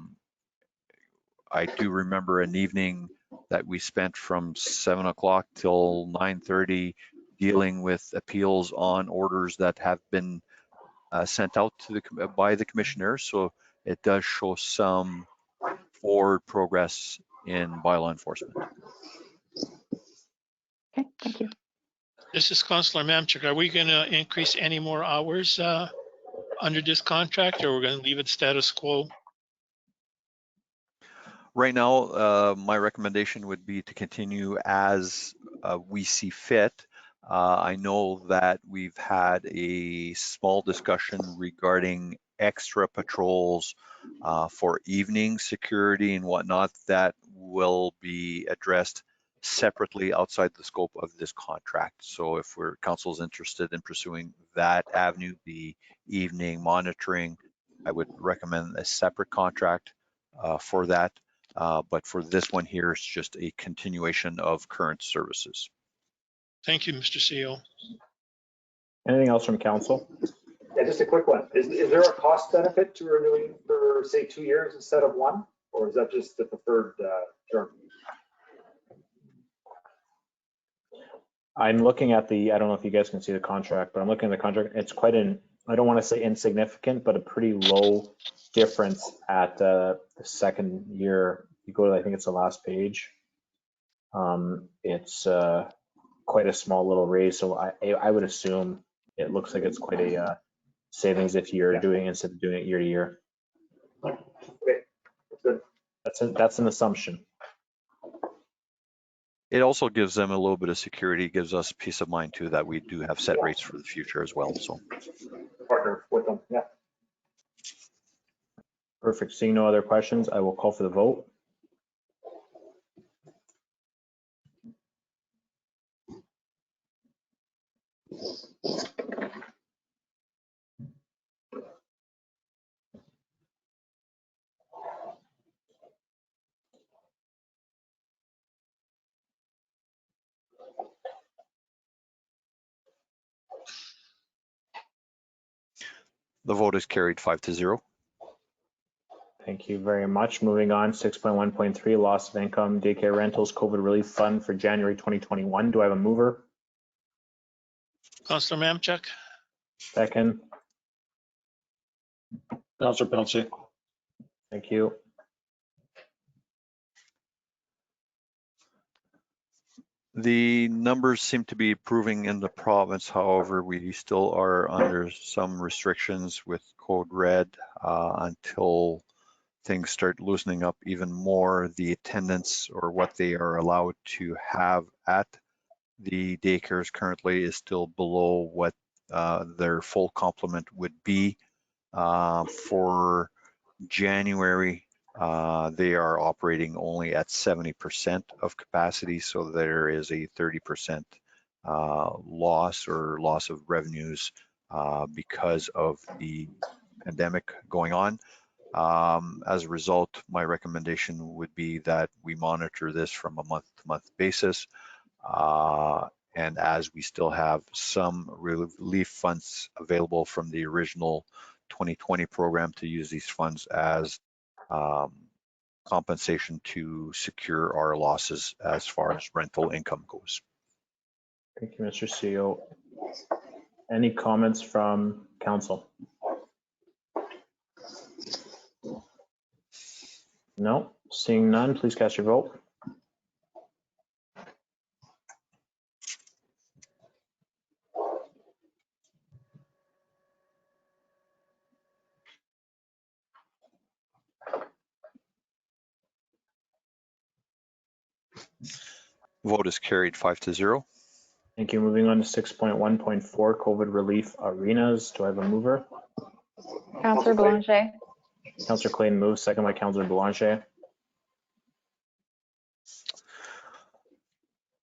do remember an evening that we spent from 7 o'clock till 9:30 dealing with appeals on orders that have been sent out to by the commissioners. So it does show some forward progress in bylaw enforcement. Okay, thank you. This is Councillor Mamchuk. Are we going to increase any more hours under this contract, or we're going to leave it status quo? Right now, my recommendation would be to continue as we see fit. I know that we've had a small discussion regarding extra patrols for evening security and whatnot that will be addressed separately outside the scope of this contract. So if council's interested in pursuing that avenue, the evening monitoring, I would recommend a separate contract for that. But for this one here, it's just a continuation of current services. Thank you, Mr. CEO. Anything else from council? Yeah, just a quick one. Is there a cost benefit to renewing for, say, 2 years instead of 1? Or is that just the preferred term? I'm looking at the, I don't know if you guys can see the contract, but I'm looking at the contract. It's quite I don't want to say insignificant, but a pretty low difference at the second year. You go to, I think it's the last page. It's quite a small little raise. So I would assume it looks like it's quite a savings if you're doing instead of doing it year to year. Okay, good. That's an assumption. It also gives them a little bit of security, gives us peace of mind too, that we do have set rates for the future as well. So partner with them, yeah. Perfect. Seeing no other questions, I will call for the vote. the vote is carried 5-0. Thank you very much. Moving on, 6.1.3, loss of income, daycare rentals, COVID relief fund for January 2021. Do I have a mover? Councillor Mamchuk. Second. Councillor Pelletier. Thank you. The numbers seem to be improving in the province. However, we still are under some restrictions with Code Red until things start loosening up even more. The attendance or what they are allowed to have at the daycares currently is still below what their full complement would be. For January, they are operating only at 70% of capacity, so there is a 30% loss of revenues because of the pandemic going on. As a result, my recommendation would be that we monitor this from a month-to-month basis And as we still have some relief funds available from the original 2020 program, to use these funds as compensation to secure our losses as far as rental income goes. Thank you, Mr. CEO. Any comments from council? No, seeing none, please cast your vote. Vote is carried 5-0. Thank you. Moving on to 6.1.4 COVID relief arenas. Do I have a mover? Councillor Boulanger. Councillor Clayton moves, second by Councillor Boulanger.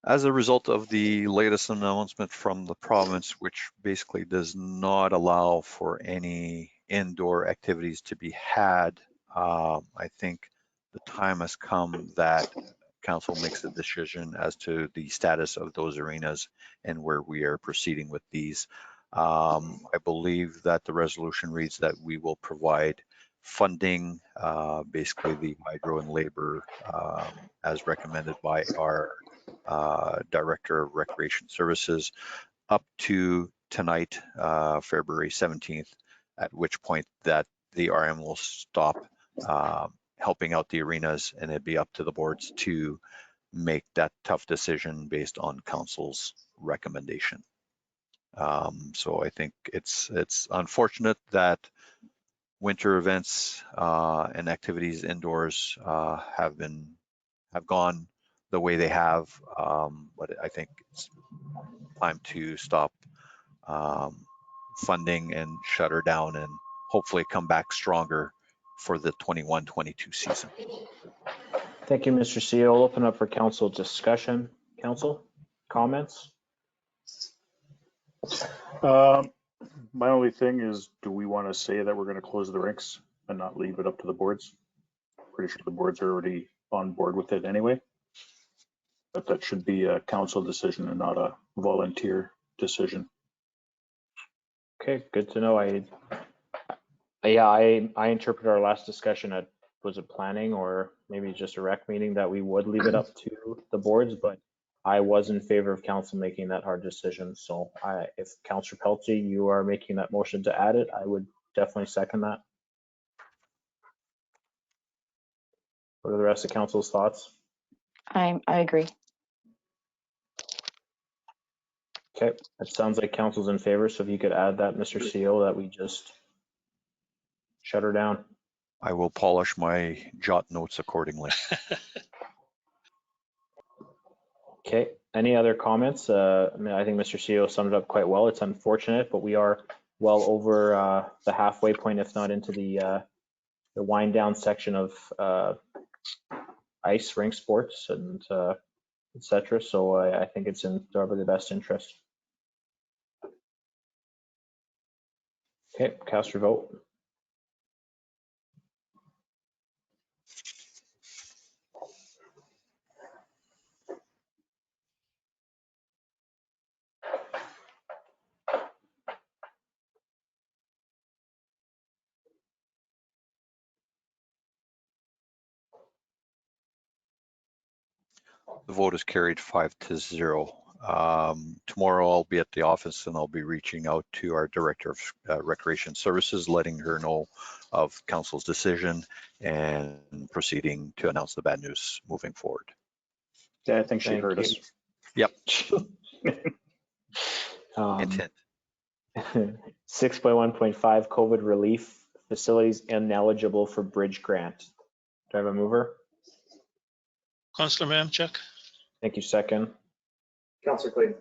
As a result of the latest announcement from the province, which basically does not allow for any indoor activities to be had, I think the time has come that council makes a decision as to the status of those arenas and where we are proceeding with these. I believe that the resolution reads that we will provide funding, basically the hydro and labor, as recommended by our Director of Recreation Services, up to tonight, February 17th, at which point that the RM will stop helping out the arenas, and it'd be up to the boards to make that tough decision based on council's recommendation. So I think it's unfortunate that winter events and activities indoors have gone the way they have, but I think it's time to stop funding and shut her down and hopefully come back stronger for the 21-22 season. Thank you, Mr. CEO. I'll open up for council discussion. Council, comments? My only thing is, do we want to say that we're going to close the rinks and not leave it up to the boards? Pretty sure the boards are already on board with it anyway. But that should be a council decision and not a volunteer decision. Okay, good to know. I interpret our last discussion at, was it planning or maybe just a rec meeting, that we would leave it up to the boards, but I was in favor of council making that hard decision. So if Councillor Pelletier, you are making that motion to add it, I would definitely second that. What are the rest of council's thoughts? I agree. Okay, it sounds like council's in favor. So if you could add that, Mr. CEO, that we just shut her down. I will polish my jot notes accordingly. Okay, any other comments? I mean, I think Mr. CEO summed it up quite well. It's unfortunate, but we are well over the halfway point, if not into the wind down section of ice rink sports and etc. So I think it's in the best interest. Okay, cast your vote. The vote is carried 5-0. Tomorrow I'll be at the office and I'll be reaching out to our Director of Recreation Services, letting her know of council's decision and proceeding to announce the bad news moving forward. Yeah, I think she heard us. Yep. Intent. 6.1.5 COVID relief facilities ineligible for bridge grant. Do I have a mover? Councillor Mamchuk. Thank you. Second. Councillor Clayton.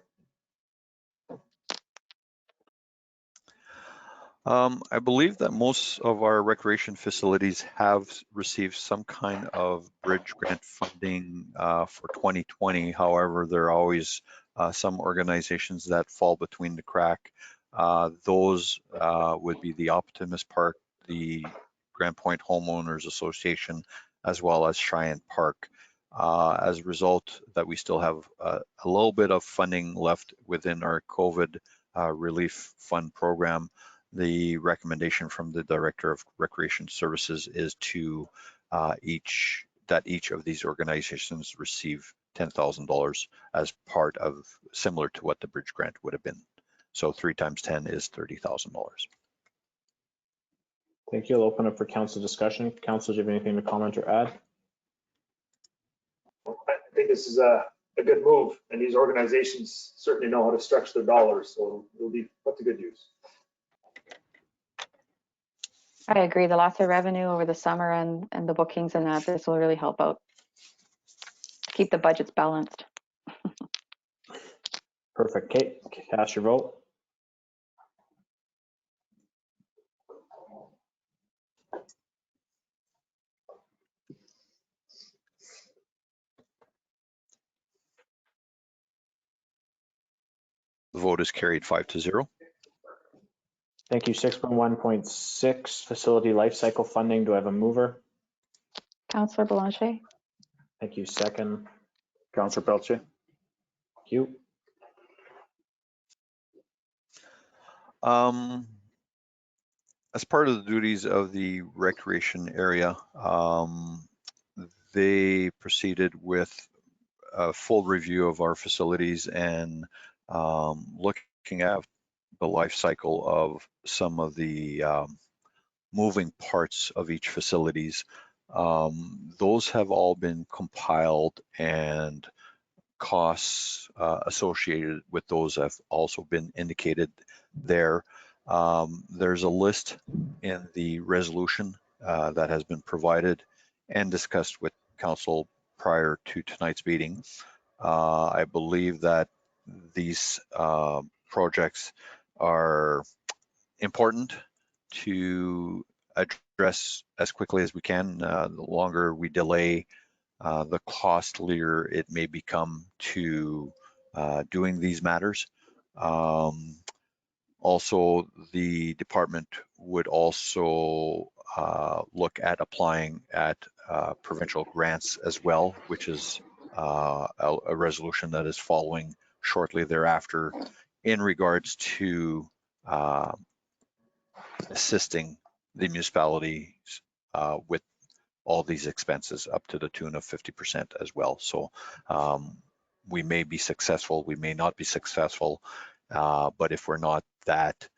I believe that most of our recreation facilities have received some kind of bridge grant funding for 2020. However, there are always some organizations that fall between the crack. Those would be the Optimus Park, the Grand Point Homeowners Association, as well as Cheyenne Park. As a result, that we still have a little bit of funding left within our COVID relief fund program. The recommendation from the Director of Recreation Services is to each of these organizations receive $10,000 as part of, similar to what the bridge grant would have been. So 3 times 10 is $30,000. Thank you. I'll open up for council discussion. Council, do you have anything to comment or add? I think this is a good move, and these organizations certainly know how to stretch their dollars, so it'll be put to good use. I agree. The lots of revenue over the summer and the bookings and that, this will really help out. Keep the budgets balanced. Perfect. Kate, cast your vote. The vote is carried 5-0. Thank you. 6.1.6 facility life cycle funding. Do I have a mover? Councillor Belanger. Thank you. Second. Councillor Pelletier. Thank you. As part of the duties of the recreation area, they proceeded with a full review of our facilities and looking at the life cycle of some of the moving parts of each facilities. Those have all been compiled, and costs associated with those have also been indicated there. There's a list in the resolution that has been provided and discussed with council prior to tonight's meeting. I believe that these projects are important to address as quickly as we can. The longer we delay, the costlier it may become to doing these matters. Also, the department would also look at applying at provincial grants as well, which is a resolution that is following shortly thereafter in regards to assisting the municipalities with all these expenses up to the tune of 50% as well. So we may be successful, we may not be successful, but if we're not, that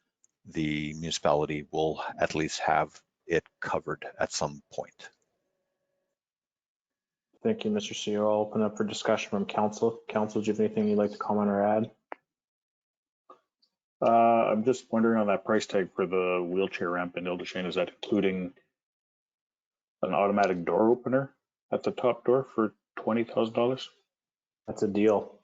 the municipality will at least have it covered at some point. Thank you, Mr. CEO. I'll open up for discussion from council. Council, do you have anything you'd like to comment or add? I'm just wondering on that price tag for the wheelchair ramp in Ile-des-Chenes, is that including an automatic door opener at the top door for $20,000? That's a deal.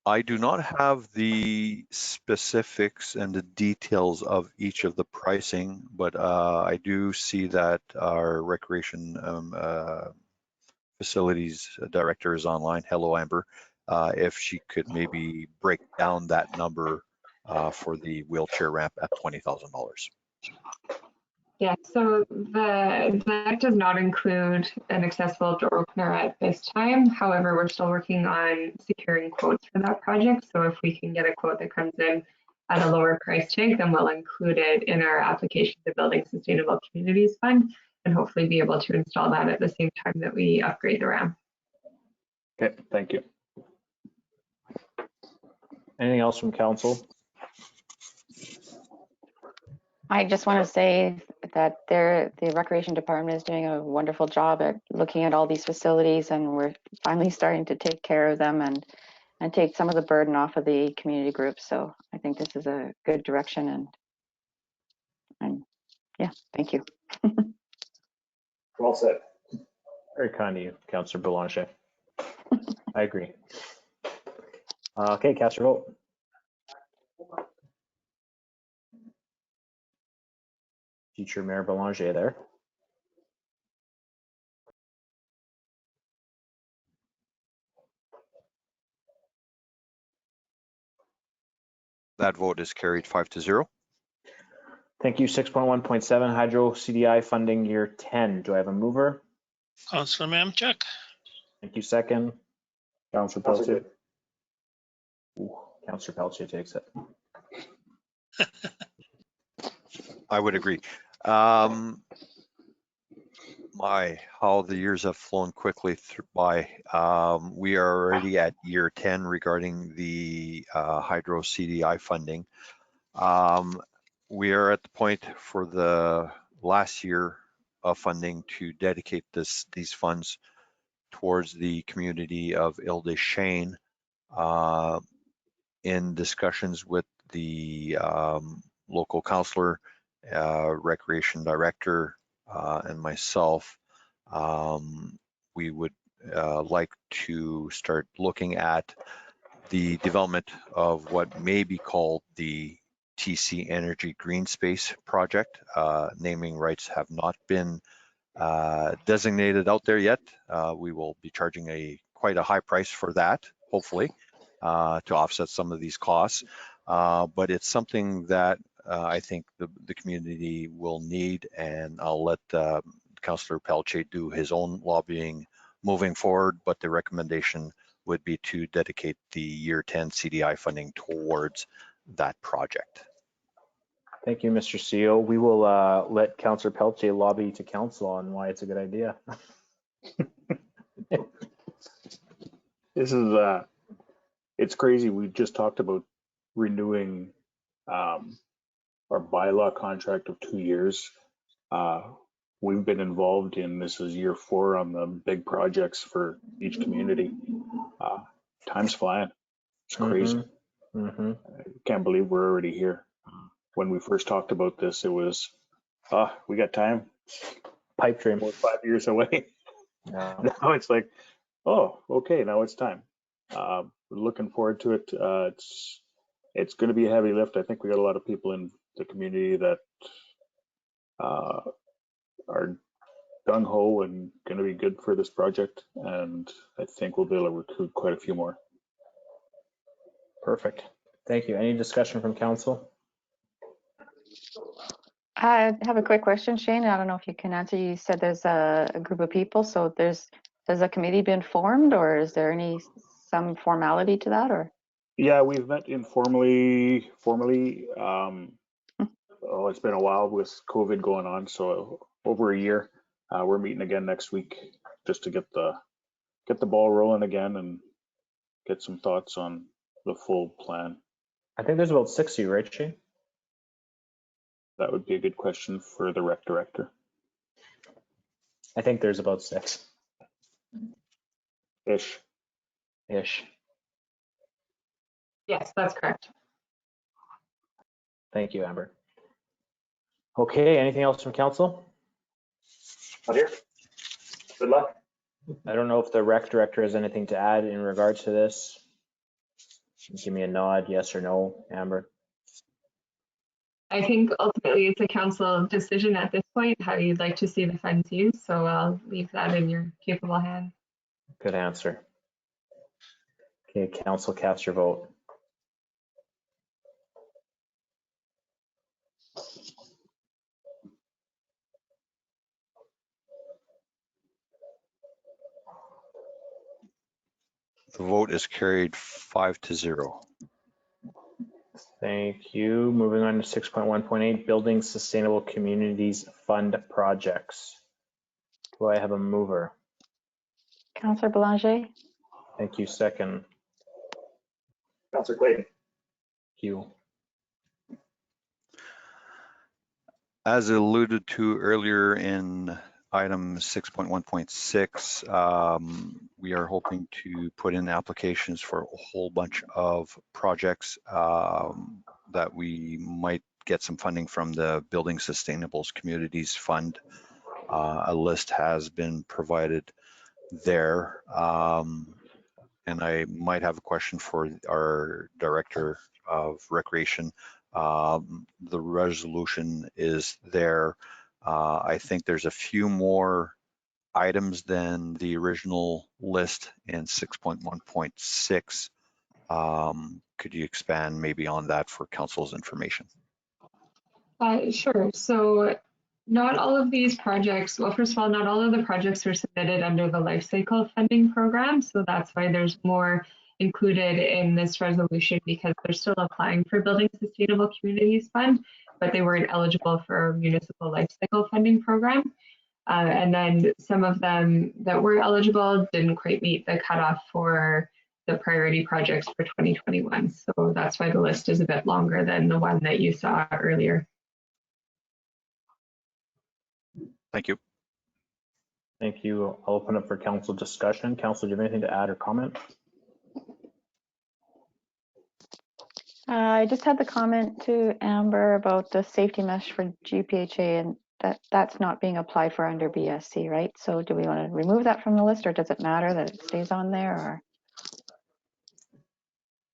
I do not have the specifics and the details of each of the pricing, but I do see that our recreation facilities director is online. Hello, Amber. If she could maybe break down that number for the wheelchair ramp at $20,000. Yeah, so that does not include an accessible door opener at this time. However, we're still working on securing quotes for that project. So if we can get a quote that comes in at a lower price tag, then we'll include it in our application to Building Sustainable Communities Fund and hopefully be able to install that at the same time that we upgrade the ramp. Okay, thank you. Anything else from council? I just want to say that the recreation department is doing a wonderful job at looking at all these facilities, and we're finally starting to take care of them and take some of the burden off of the community groups. So I think this is a good direction, and yeah, thank you. Well said. Very kind of you, Councillor Belanger. I agree. Okay, cast your vote. Future Mayor Belanger there. That vote is carried 5-0. Thank you. 6.1.7 Hydro CDI funding year 10. Do I have a mover? Councillor Mamchuk, Thank you, second. Councillor Councillor Pelletier. Ooh, Councillor Pelletier takes it. I would agree. How the years have flown quickly by. We are already at year 10 regarding the hydro CDI funding. We are at the point for the last year of funding to dedicate these funds towards the community of Ile-des-Chênes. In discussions with the local councillor, recreation director, and myself, we would like to start looking at the development of what may be called the TC Energy Green Space project. Naming rights have not been designated out there yet. We will be charging quite a high price for that, hopefully, to offset some of these costs. But it's something that I think the community will need, and I'll let Councillor Pelletier do his own lobbying moving forward, but the recommendation would be to dedicate the year 10 CDI funding towards that project. Thank you, Mr. CEO. We will let Councillor Pelletier lobby to council on why it's a good idea. This is, it's crazy. We just talked about renewing our bylaw contract of 2 years. We've been involved in, this is year 4 on the big projects for each community. Time's flying. It's crazy. I can't believe we're already here. When we first talked about this, it was, we got time. Pipe dream. 4 or 5 years away. No. Now it's like, oh, okay, now it's time. We're looking forward to it. It's going to be a heavy lift. I think we got a lot of people in the community that are gung-ho and going to be good for this project, and I think we'll be able to recruit quite a few more. Perfect. Thank you. Any discussion from council? I have a quick question, Shane. I don't know if you can answer. You said there's a group of people, so has a committee been formed, or is there some formality to that, or? Yeah, we've met informally, formally. It's been a while with COVID going on, so over a year. We're meeting again next week just to get the ball rolling again and get some thoughts on the full plan. I think there's about 6 of you, right, Shane? That would be a good question for the rec director. I think there's about 6. Ish. Yes, that's correct. Thank you, Amber. Okay, anything else from council? Not here. Good luck. I don't know if the rec director has anything to add in regards to this. Give me a nod, yes or no, Amber. I think ultimately it's a council decision at this point, how you'd like to see the funds used. So I'll leave that in your capable hand. Good answer. Okay, council, cast your vote. The vote is carried 5-0. Thank you. Moving on to 6.1.8, Building Sustainable Communities Fund Projects. Do I have a mover? Councillor Belanger? Thank you. Second. Councillor Clayton. Thank you. As alluded to earlier in item 6.1.6, we are hoping to put in applications for a whole bunch of projects that we might get some funding from the Building Sustainable Communities Fund. A list has been provided there. And I might have a question for our Director of Recreation. The resolution is there. I think there's a few more items than the original list in 6.1.6. Could you expand maybe on that for council's information? Sure. So Not all of these projects, well, first of all, not all of the projects were submitted under the life cycle funding program. So that's why there's more included in this resolution, because they're still applying for Building Sustainable Communities Fund, but they weren't eligible for municipal life cycle funding program. And then some of them that were eligible didn't quite meet the cutoff for the priority projects for 2021. So that's why the list is a bit longer than the one that you saw earlier. Thank you. Thank you. I'll open up for council discussion. Council, do you have anything to add or comment? I just had the comment to Amber about the safety mesh for GPHA, and that's not being applied for under BSC, right? So do we want to remove that from the list, or does it matter that it stays on there? Or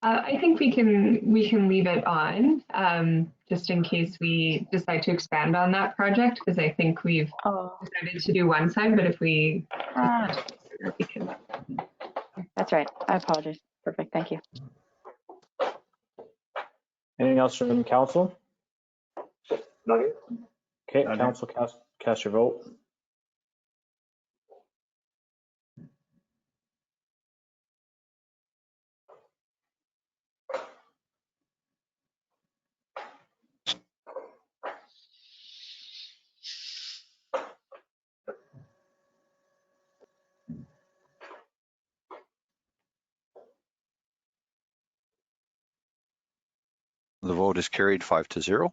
I think we can leave it on, just in case we decide to expand on that project, because I think we've decided to do one side, but if we can. That's right. I apologize. Perfect. Thank you. Anything else from council? Nothing. Okay, council, cast your vote. The vote is carried 5-0.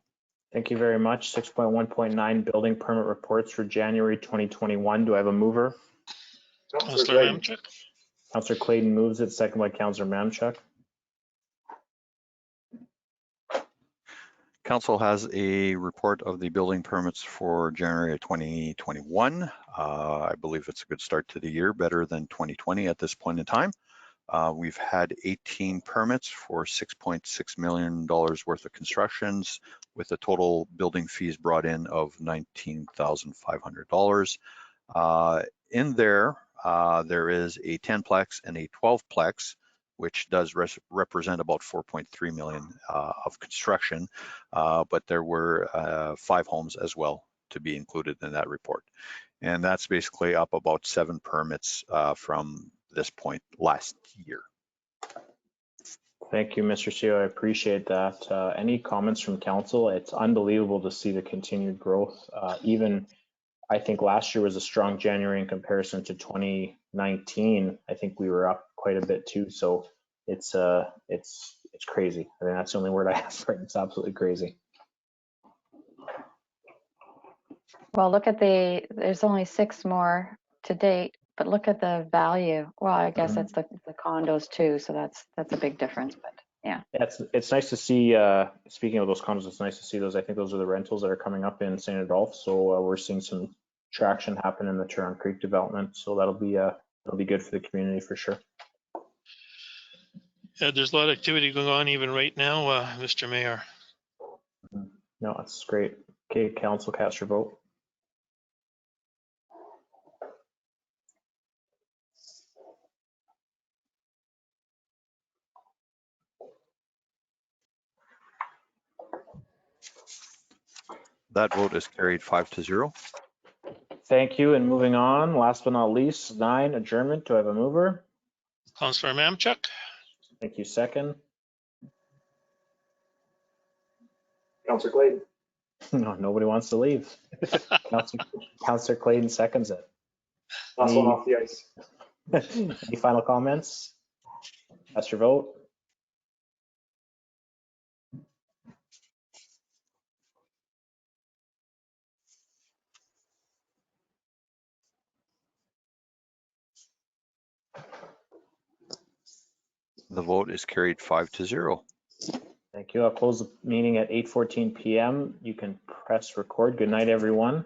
Thank you very much. 6.1.9 building permit reports for January 2021. Do I have a mover? Councillor Mamchuk. Councillor Clayton moves it, second by Councillor Mamchuk. Council has a report of the building permits for January 2021. I believe it's a good start to the year, better than 2020 at this point in time. We've had 18 permits for $6.6 million worth of constructions, with a total building fees brought in of $19,500. In there, there is a 10-plex and a 12-plex, which does represent about 4.3 million of construction, but there were 5 homes as well to be included in that report. And that's basically up about 7 permits from this point last year. Thank you, Mr. CEO. I appreciate that. Any comments from council? It's unbelievable to see the continued growth. Even I think last year was a strong January in comparison to 2019. I think we were up quite a bit too. So it's crazy. I mean, that's the only word I have for it. It's absolutely crazy. Well, look at there's only 6 more to date, but look at the value. Well, I guess that's the condos too. So that's a big difference, but yeah. It's nice to see, speaking of those condos, it's nice to see those. I think those are the rentals that are coming up in St. Adolphe. So we're seeing some traction happen in the Turon Creek development. So that'll be good for the community for sure. Yeah, there's a lot of activity going on even right now, Mr. Mayor. No, that's great. Okay, council, cast your vote. That vote is carried 5-0. Thank you. And moving on, last but not least, 9, adjournment. Do I have a mover? Councillor Mamchuk. Thank you. Second. Councillor Clayton. No, nobody wants to leave. Councillor Clayton seconds it. Last one off the ice. Any final comments? Cast your vote. The vote is carried 5-0. Thank you. I'll close the meeting at 8:14 p.m. You can press record. Good night, everyone.